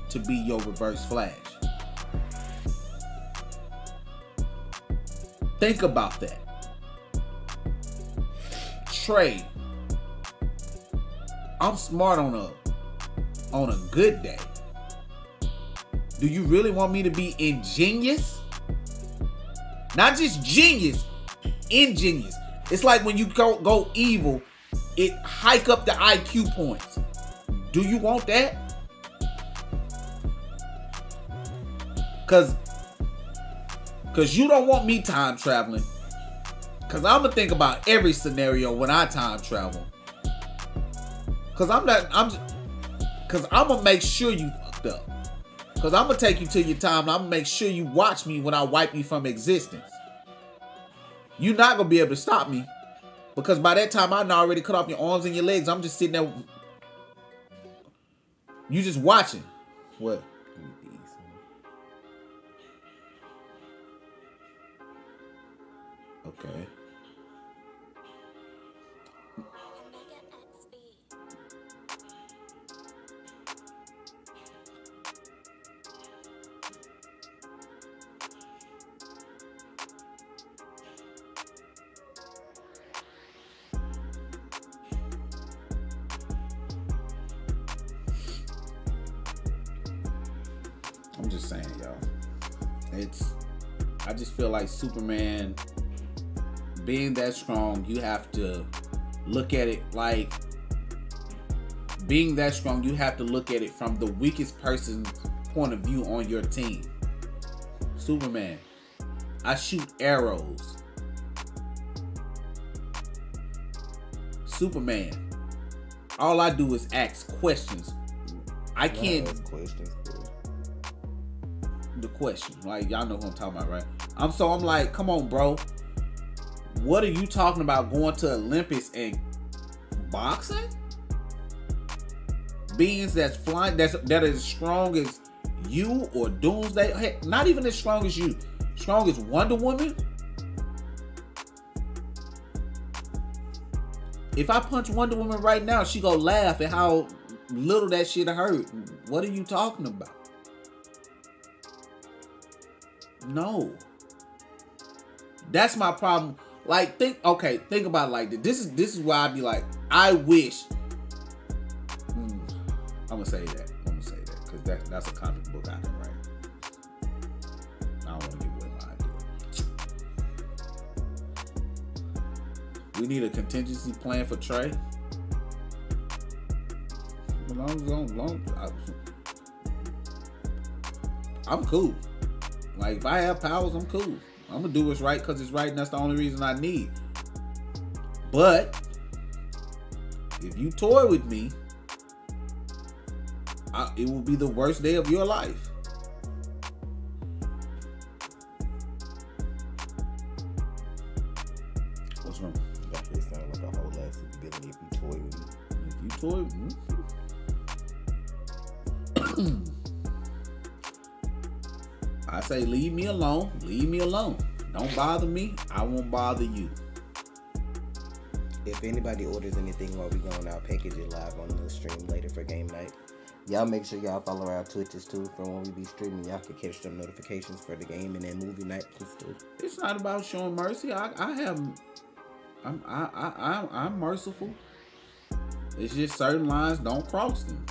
to be your Reverse Flash. Think about that. Trey, I'm smart on a good day. Do you really want me to be ingenious? Not just genius, ingenious. It's like when you go evil, it hike up the IQ points. Do you want that? Cause you don't want me time traveling. Cause I'm gonna think about every scenario when I time travel. Cause I'm gonna make sure you fucked up. Cause I'm gonna take you to your time and I'm gonna make sure you watch me when I wipe you from existence. You're not gonna be able to stop me. Because by that time I done already cut off your arms and your legs. I'm just sitting there. You just watching. What? Okay. I'm just saying, y'all. I just feel like Superman being that strong, you have to look at it like being that strong, you have to look at it from the weakest person's point of view on your team. Superman, I shoot arrows. Superman, all I do is ask questions. I can't ask questions. The question, like y'all know who I'm talking about, right? I'm like, come on, bro. What are you talking about going to Olympus and boxing? Beings that's flying, that are as strong as you or Doomsday, heck, not even as strong as you, strong as Wonder Woman. If I punch Wonder Woman right now, she gonna laugh at how little that shit hurt. What are you talking about? No. That's my problem. Like, think about it like this. This is why I be like, I wish. I'm gonna say that because that's a comic book I can write. I don't want to give away my idea. We need a contingency plan for Trey. I'm cool. Like, if I have powers, I'm cool. I'm gonna do what's right because it's right, and that's the only reason I need. But if you toy with me, it will be the worst day of your life. What's wrong? That shit sound like a whole lot of stability if you toy with me. If you toy with me. I say leave me alone. Leave me alone. Don't bother me. I won't bother you. If anybody orders anything while we going, I'll package it live on the stream later for game night. Y'all make sure y'all follow our Twitches too for when we be streaming. Y'all can catch them notifications for the game and then movie night and stuff. It's not about showing mercy. I'm merciful. It's just certain lines, don't cross them.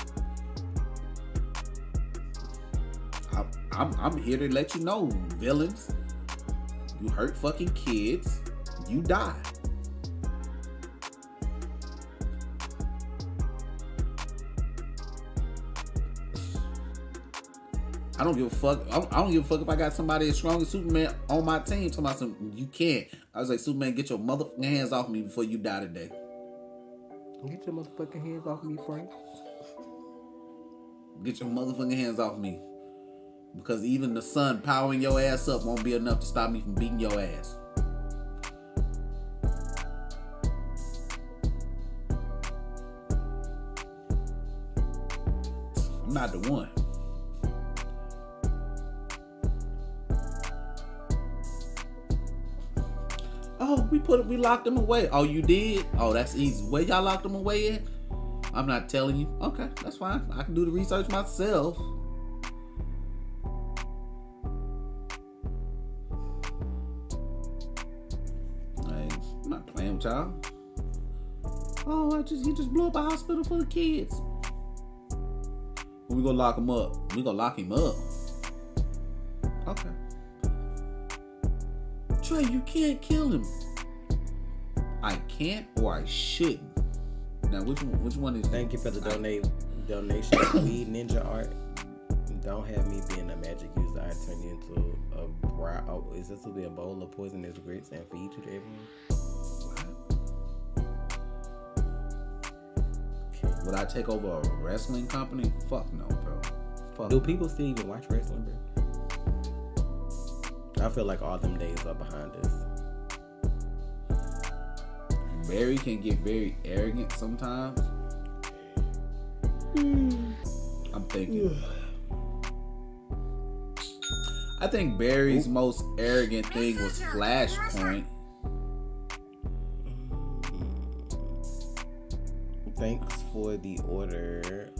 I'm here to let you know, villains. You hurt fucking kids, you die. I don't give a fuck. I don't give a fuck if I got somebody as strong as Superman on my team. Talking about something, you can't. I was like, Superman, get your motherfucking hands off me before you die today. Get your motherfucking hands off me, Frank. Get your motherfucking hands off me. Because even the sun powering your ass up won't be enough to stop me from beating your ass. I'm not the one. Oh, we locked him away. Oh, you did? Oh, that's easy. Where y'all locked him away at? I'm not telling you. Okay, that's fine. I can do the research myself. I'm not playing with y'all. Oh, he just blew up a hospital full of kids. We gonna lock him up. We gonna lock him up. Okay. Trey, you can't kill him. I can't or I shouldn't. Now, which one is? Thank you for the donation. Weed Ninja Art. Don't have me being a magic user. I turn you into a brow. Oh, is this to be a bowl of poisonous grits and feed you to everyone? Okay. Would I take over a wrestling company? Fuck no, bro. Fuck. Do people still even watch wrestling, bro? I feel like all them days are behind us. Barry can get very arrogant sometimes. I'm thinking. I think Barry's most arrogant thing was Flashpoint. Thanks for the order,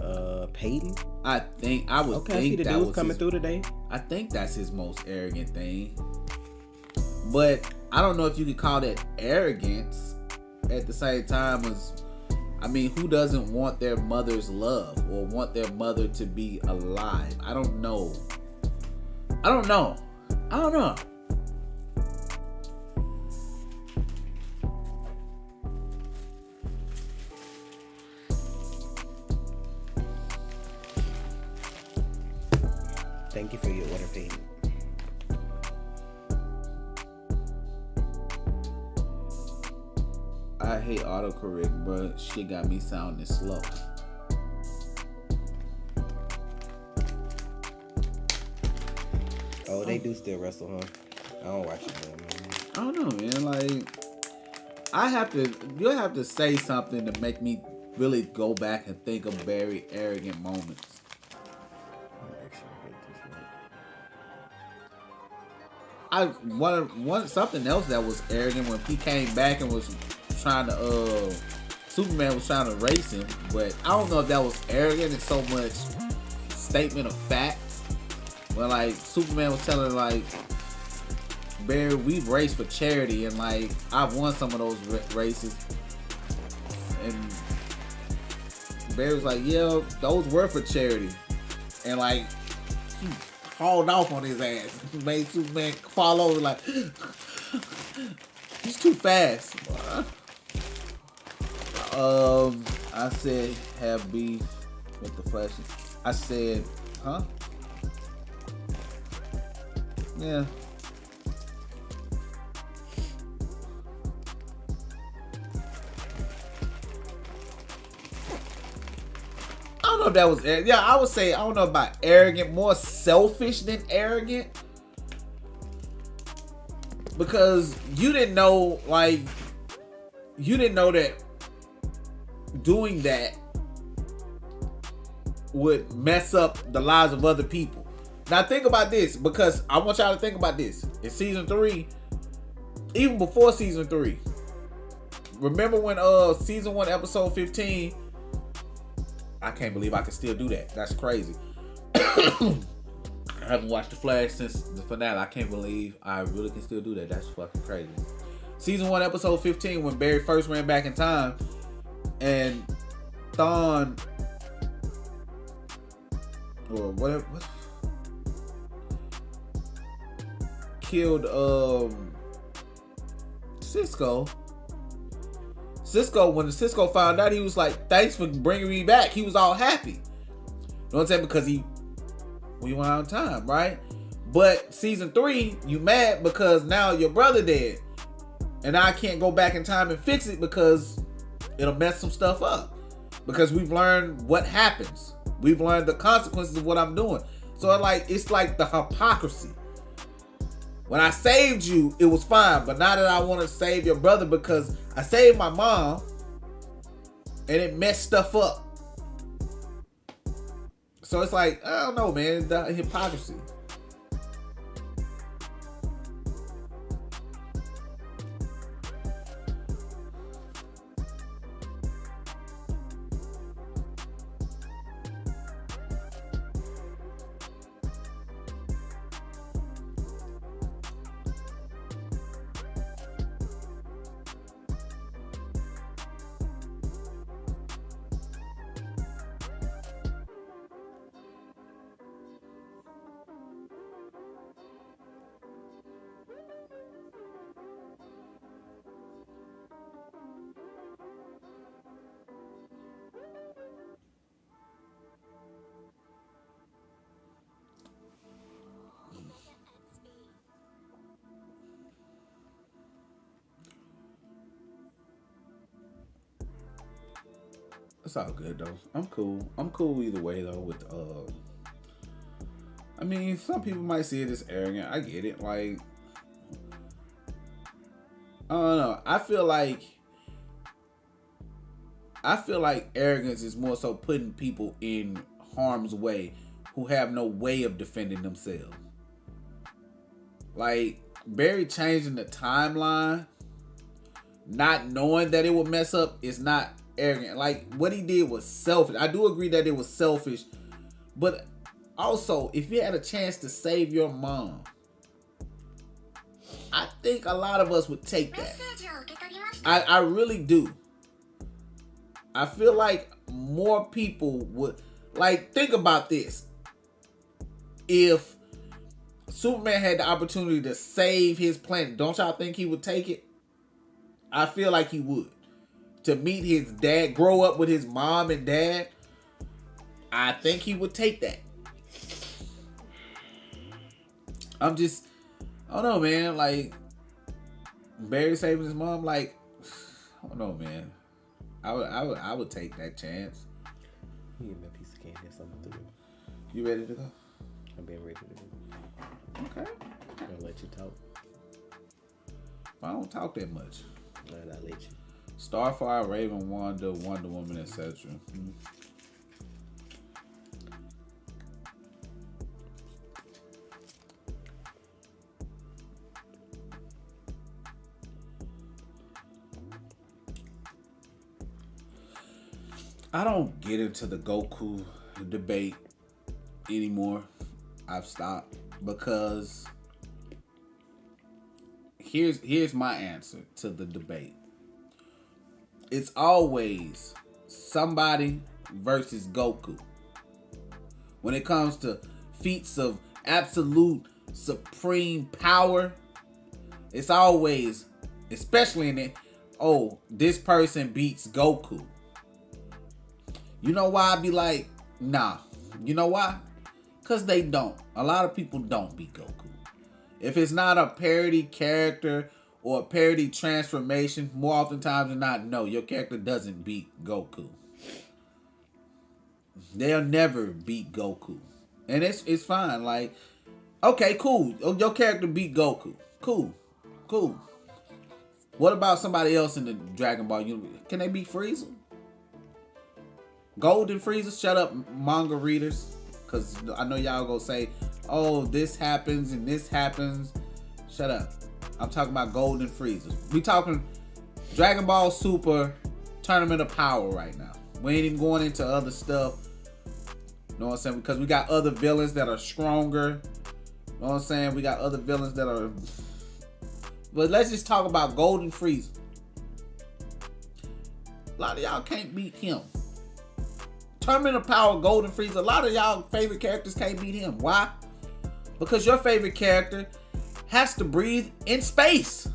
Peyton. I would think that was coming through today. I think that's his most arrogant thing. But I don't know if you could call that arrogance. At the same time as, I mean, who doesn't want their mother's love or want their mother to be alive? I don't know. Thank you for your order, Peyton. I hate autocorrect, bro. Shit got me sounding slow. Oh, they do still wrestle, huh? I don't watch it, man. I don't know, man. Like, you'll have to say something to make me really go back and think of very arrogant moments. Something else that was arrogant when he came back and was trying to Superman was trying to race him, but I don't know if that was arrogant. It's so much statement of fact. When like Superman was telling like Barry, we've raced for charity, and like I've won some of those races, and Barry was like, yeah, those were for charity, and like he hauled off on his ass, made Superman fall over like he's too fast. I said have beef with the Flash. I said, huh? Yeah. I don't know if that was arrogant. Yeah, I would say I don't know about arrogant, more selfish than arrogant. Because you didn't know that doing that would mess up the lives of other people. Now think about this, because I want y'all to think about this. In season 3, even before season 3, remember when season 1 episode 15, I can't believe I can still do that. That's crazy. I haven't watched The Flash since the finale. I can't believe I really can still do that. That's fucking crazy. Season 1 episode 15, when Barry first ran back in time and Thawne or whatever killed Cisco. When Cisco found out, he was like, thanks for bringing me back. He was all happy. You know what I'm saying? Because we went out of time, right? But season 3, you mad because now your brother dead. And I can't go back in time and fix it because it'll mess some stuff up. Because we've learned what happens. We've learned the consequences of what I'm doing. So it's like the hypocrisy. When I saved you, it was fine. But now that I want to save your brother because I saved my mom and it messed stuff up. So it's like, I don't know, man. The hypocrisy. It's all good though. I'm cool. I'm cool either way though. With I mean, some people might see it as arrogant. I get it. Like, I don't know. I feel like arrogance is more so putting people in harm's way who have no way of defending themselves. Like, Barry changing the timeline, not knowing that it would mess up, is not arrogant. Like, what he did was selfish. I do agree that it was selfish, but also, if you had a chance to save your mom, I think a lot of us would take that. I really do. I feel like more people would, like, think about this. If Superman had the opportunity to save his planet, don't y'all think he would take it? I feel like he would. To meet his dad, grow up with his mom and dad, I think he would take that. I don't know, man. Like, Barry saving his mom, like, I don't know, man. I would take that chance. You give me a piece of candy or something to do. You ready to go? I'm being ready to go. Okay. I'm gonna let you talk. I don't talk that much. And I'll let you. Starfire, Raven, Wonder Woman, etc. I don't get into the Goku debate anymore. I've stopped because here's my answer to the debate. It's always somebody versus Goku. When it comes to feats of absolute supreme power, it's always, especially in it, oh, this person beats Goku. You know why I'd be like, nah. You know why? Because they don't. A lot of people don't beat Goku. If it's not a parody character or a parody transformation, more oftentimes than not, no, your character doesn't beat Goku. They'll never beat Goku. And it's fine. Like, okay, cool. Your character beat Goku. Cool. What about somebody else in the Dragon Ball universe? Can they beat Frieza? Golden Frieza? Shut up, manga readers. Because I know y'all gonna say, oh, this happens and this happens. Shut up. I'm talking about Golden Frieza. We talking Dragon Ball Super Tournament of Power right now. We ain't even going into other stuff. You know what I'm saying? Because we got other villains that are stronger. You know what I'm saying? We got other villains that are... But let's just talk about Golden Frieza. A lot of y'all can't beat him. Tournament of Power, Golden Frieza. A lot of y'all favorite characters can't beat him. Why? Because your favorite character has to breathe in space.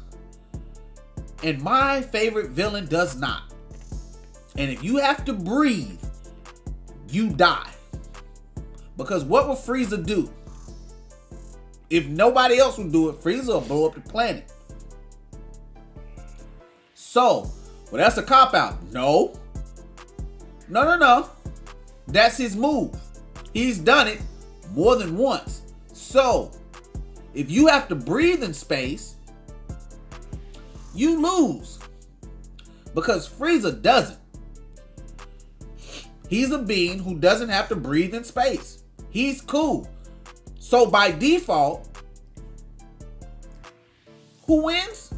And my favorite villain does not. And if you have to breathe, you die. Because what will Frieza do? If nobody else will do it, Frieza will blow up the planet. So, well, that's a cop-out. No. That's his move. He's done it more than once. So, if you have to breathe in space, you lose. Because Frieza doesn't. He's a being who doesn't have to breathe in space. He's cool. So by default, who wins?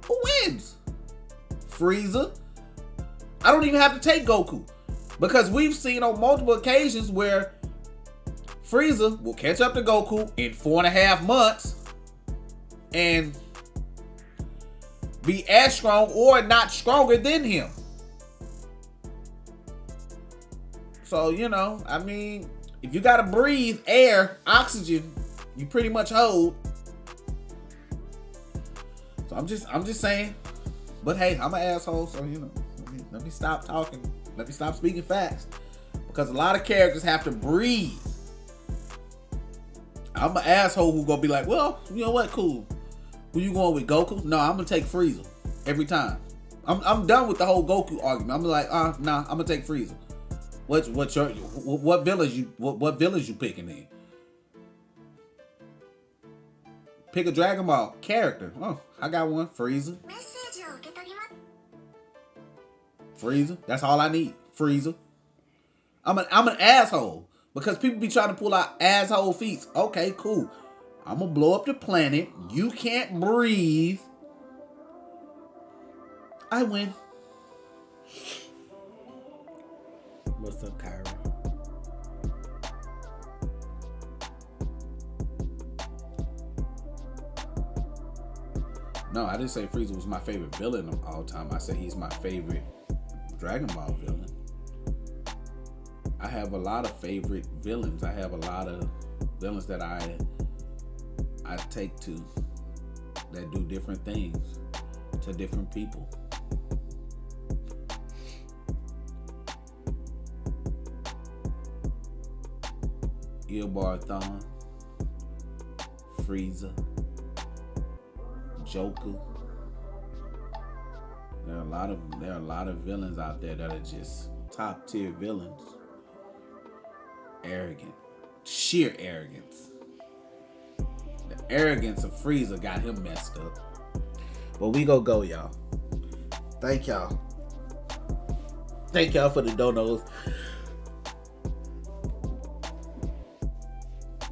Who wins? Frieza. I don't even have to take Goku. Because we've seen on multiple occasions where Frieza will catch up to Goku in 4.5 months and be as strong or not stronger than him. So, you know, I mean, if you gotta breathe air, oxygen, you pretty much hold. So I'm just saying. But hey, I'm an asshole, so you know, let me stop talking. Let me stop speaking facts. Because a lot of characters have to breathe. I'm an asshole who gonna be like, well, you know what, cool. Who you going with, Goku? No, I'm gonna take Frieza every time. I'm done with the whole Goku argument. I'm like, nah, I'm gonna take Frieza. What villains you picking in? Pick a Dragon Ball character. Oh, I got one. Frieza. Frieza. That's all I need. Frieza. I'm an asshole because people be trying to pull out asshole feats. Okay, cool. I'm gonna blow up the planet. You can't breathe. I win. What's up, Kyra? No, I didn't say Frieza was my favorite villain of all time. I said he's my favorite Dragon Ball villain. I have a lot of favorite villains. I have a lot of villains that I take to that do different things to different people. Ilbarthon, Frieza, Joker. There are a lot of villains out there that are just top tier villains. Arrogant, sheer arrogance. The arrogance of Frieza got him messed up. But we go, y'all. Thank y'all. Thank y'all for the donos.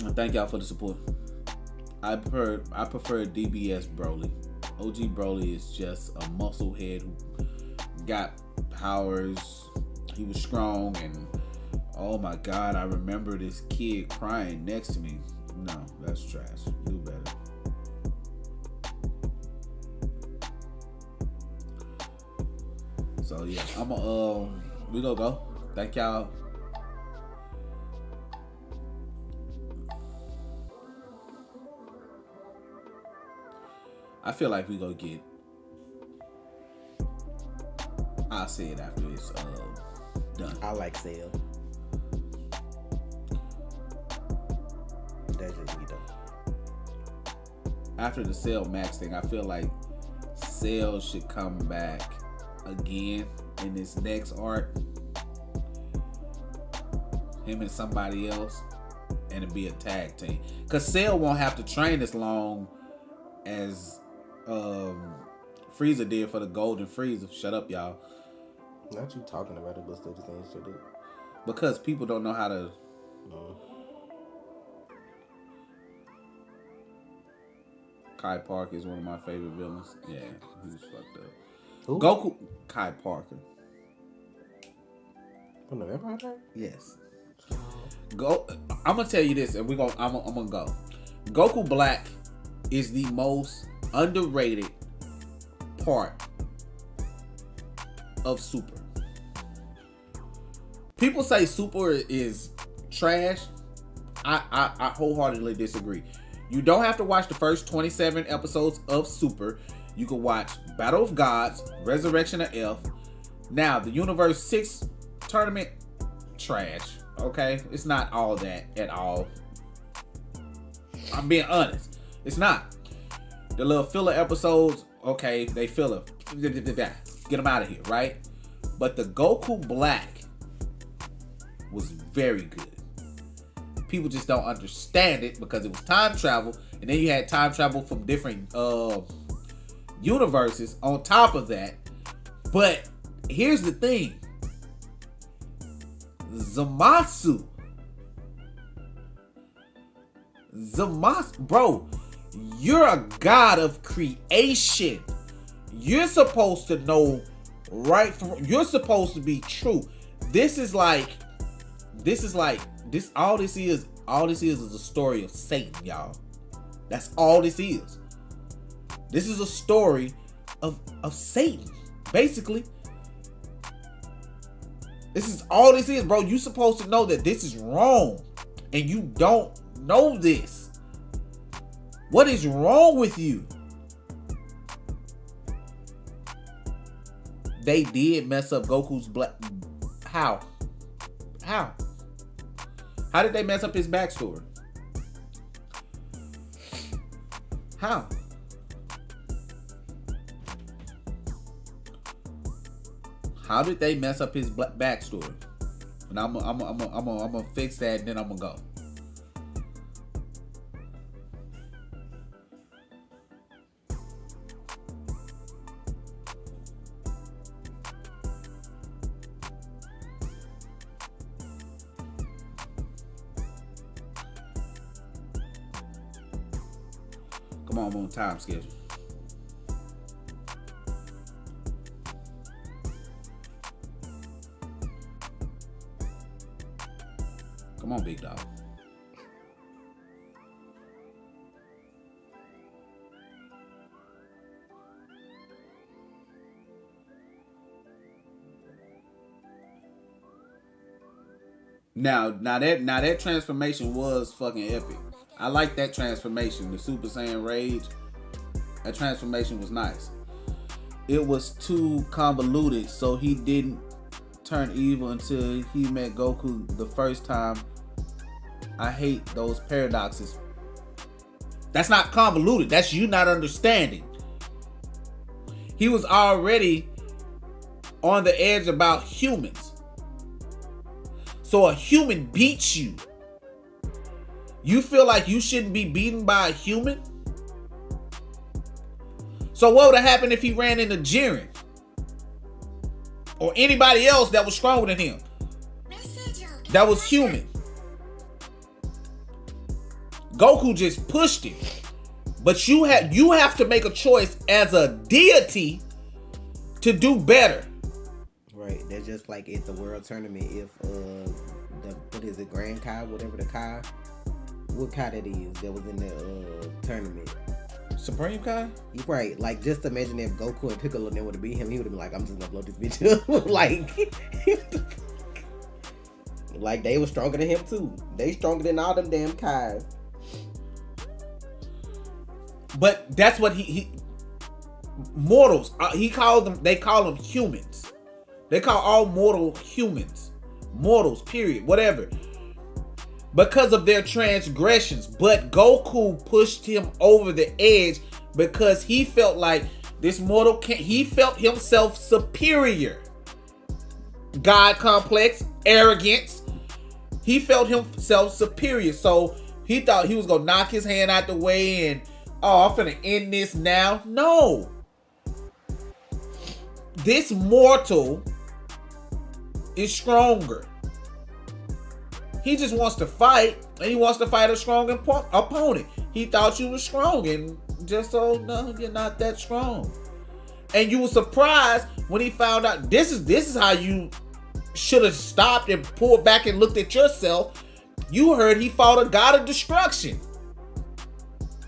And thank y'all for the support. I prefer DBS Broly. OG Broly is just a muscle head who got powers. He was strong and oh my god, I remember this kid crying next to me. No, that's trash. Do better. So yeah, we gonna go. Thank y'all. I feel like we gonna get. I'll say it after it's done. I like Cell. That's just me though. After the Cell Max thing, I feel like Cell should come back again in this next arc. Him and somebody else, and it'd be a tag team. Cause Cell won't have to train as long as Frieza did for the Golden Frieza. Shut up, y'all. Not you talking about it, but still the same shit. Because people don't know how to. Kai Park is one of my favorite villains. Yeah, he was fucked up. Who? Goku. Kai Parker. From the Vampire Diaries? Yes. I'm gonna tell you this, and I'm gonna go. Goku Black is the most underrated part of Super. People say Super is trash. I wholeheartedly disagree. You don't have to watch the first 27 episodes of Super. You can watch Battle of Gods, Resurrection of F. Now, the Universe 6 tournament, trash. Okay? It's not all that at all. I'm being honest. It's not. The little filler episodes, okay, they filler. Get them out of here, right? But the Goku Black was very good. People just don't understand it because it was time travel, and then you had time travel from different universes on top of that. But here's the thing. Zamasu, bro, you're a god of creation. You're supposed to know right from. You're supposed to be true. This is like all this is a story of Satan, y'all. That's all this is. This is a story of Satan, basically. This is all this is, bro. You supposed to know that this is wrong, and you don't know this. What is wrong with you? They did mess up Goku's black. How? How did they mess up his backstory? How? How did they mess up his backstory? And I'm gonna fix that, and then I'm gonna go. Come on, I'm on time schedule. Come on, big dog. Now that transformation was fucking epic. I like that transformation, the Super Saiyan Rage. That transformation was nice. It was too convoluted, so he didn't turn evil until he met Goku the first time. I hate those paradoxes. That's not convoluted. That's you not understanding. He was already on the edge about humans. So a human beats you. You feel like you shouldn't be beaten by a human? So what would have happened if he ran into Jiren? Or anybody else that was stronger than him? That was human. Goku just pushed him. But you have to make a choice as a deity to do better. Right. That's just like at the World Tournament. If what is it, Grand Kai, whatever the Kai, what Kai that is that was in the tournament. Supreme Kai? Right. Like just imagine if Goku and Piccolo then would have beat him, he would have been like, I'm just gonna blow this bitch up. Like they were stronger than him too. They stronger than all them damn Kais. But that's what he mortals. They call them humans. They call all mortal humans. Mortals, period. Whatever. Because of their transgressions. But Goku pushed him over the edge because he felt like this mortal he felt himself superior. God complex, arrogance. He felt himself superior. So he thought he was gonna knock his hand out the way and, oh, I'm finna end this now. No. This mortal is stronger. He just wants to fight, and he wants to fight a strong opponent. He thought you were strong, and just so, no, you're not that strong. And you were surprised when he found out this is how you should have stopped and pulled back and looked at yourself. You heard he fought a god of destruction.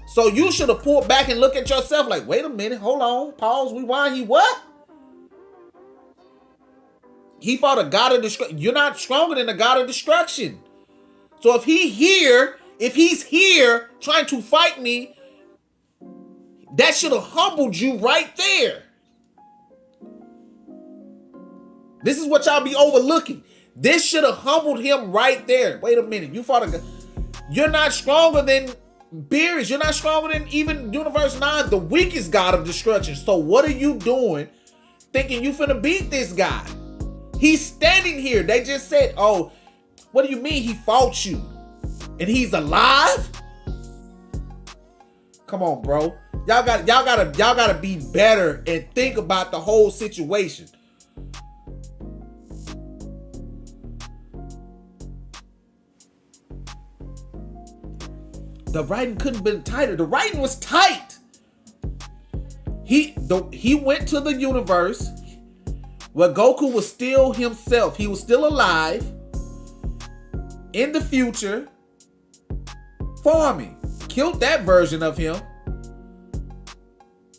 So you should have pulled back and looked at yourself like, wait a minute, hold on, pause, rewind. He what? He fought a god of destruction. You're not stronger than a god of destruction. So if he's here trying to fight me, that should have humbled you right there. This is what y'all be overlooking. This should have humbled him right there. Wait a minute, you fought a god. You're not stronger than Beerus. You're not stronger than even Universe 9, the weakest god of destruction. So what are you doing thinking you finna beat this guy? He's standing here. They just said, oh, what do you mean he fought you? And he's alive? Come on, bro. Y'all gotta be better and think about the whole situation. The writing couldn't have been tighter. The writing was tight. He went to the universe where Goku was still himself. He was still alive in the future, farming. Killed that version of him.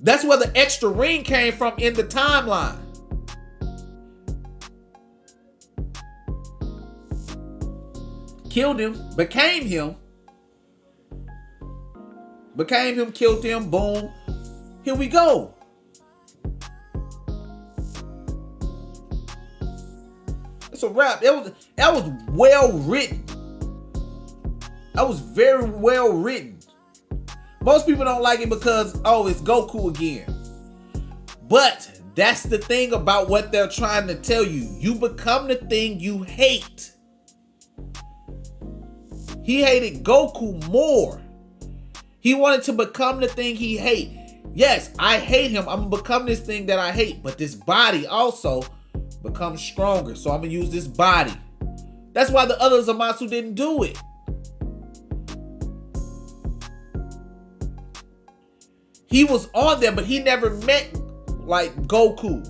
That's where the extra ring came from in the timeline. Killed him, became him, killed him, boom. Here we go. It's a wrap. That was well written. That was very well written. Most people don't like it because, oh, it's Goku again. But That's the thing about what they're trying to tell you. You become the thing you hate. He hated Goku more. He wanted to become the thing he hate. Yes, I hate him. I'm gonna become this thing that I hate. But this body also becomes stronger. So I'm gonna use this body. That's why the other Zamasu didn't do it. He was on there, but he never met like Goku.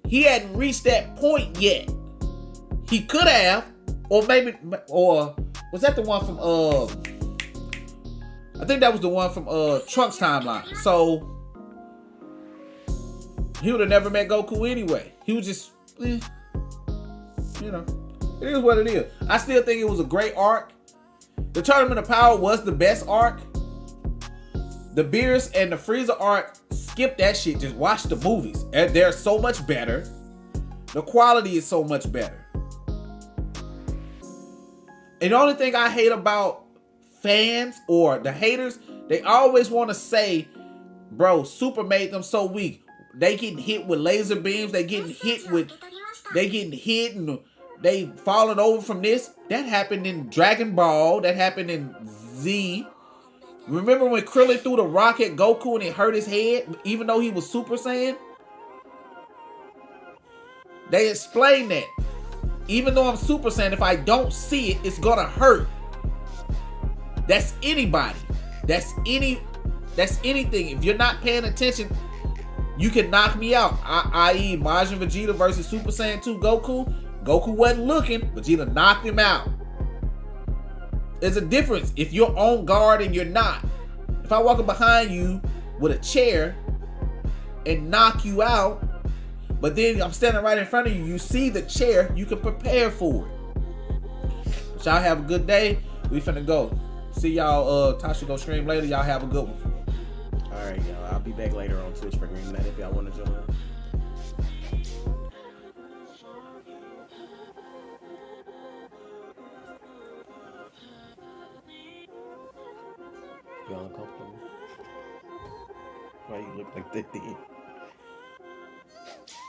He hadn't reached that point yet. He could have, or maybe, or was that the one from I think that was the one from Trunks timeline. So he would have never met Goku anyway. He was just, you know, it is what it is. I still think it was a great arc. The Tournament of Power was the best arc. The Beerus and the Frieza arc, skip that shit. Just watch the movies. And they're so much better. The quality is so much better. And the only thing I hate about fans or the haters, they always want to say, bro, Super made them so weak. They getting hit with laser beams. They getting hit and they falling over from this. That happened in Dragon Ball. That happened in Z. Remember when Krillin threw the rock at Goku and it hurt his head, even though he was Super Saiyan? They explained that. Even though I'm Super Saiyan, if I don't see it, it's gonna hurt. That's anybody. That's anything. If you're not paying attention, you can knock me out. I.e. Majin Vegeta versus Super Saiyan 2 Goku. Goku wasn't looking, Vegeta knocked him out. There's a difference if you're on guard and you're not. If I walk up behind you with a chair and knock you out, but then I'm standing right in front of you, you see the chair, you can prepare for it. But y'all have a good day. We finna go. See y'all, Tasha go stream later. Y'all have a good one. Alright, y'all. I'll be back later on Twitch for Green Night if y'all want to join. Y'all uncomfortable? Why you look like that then?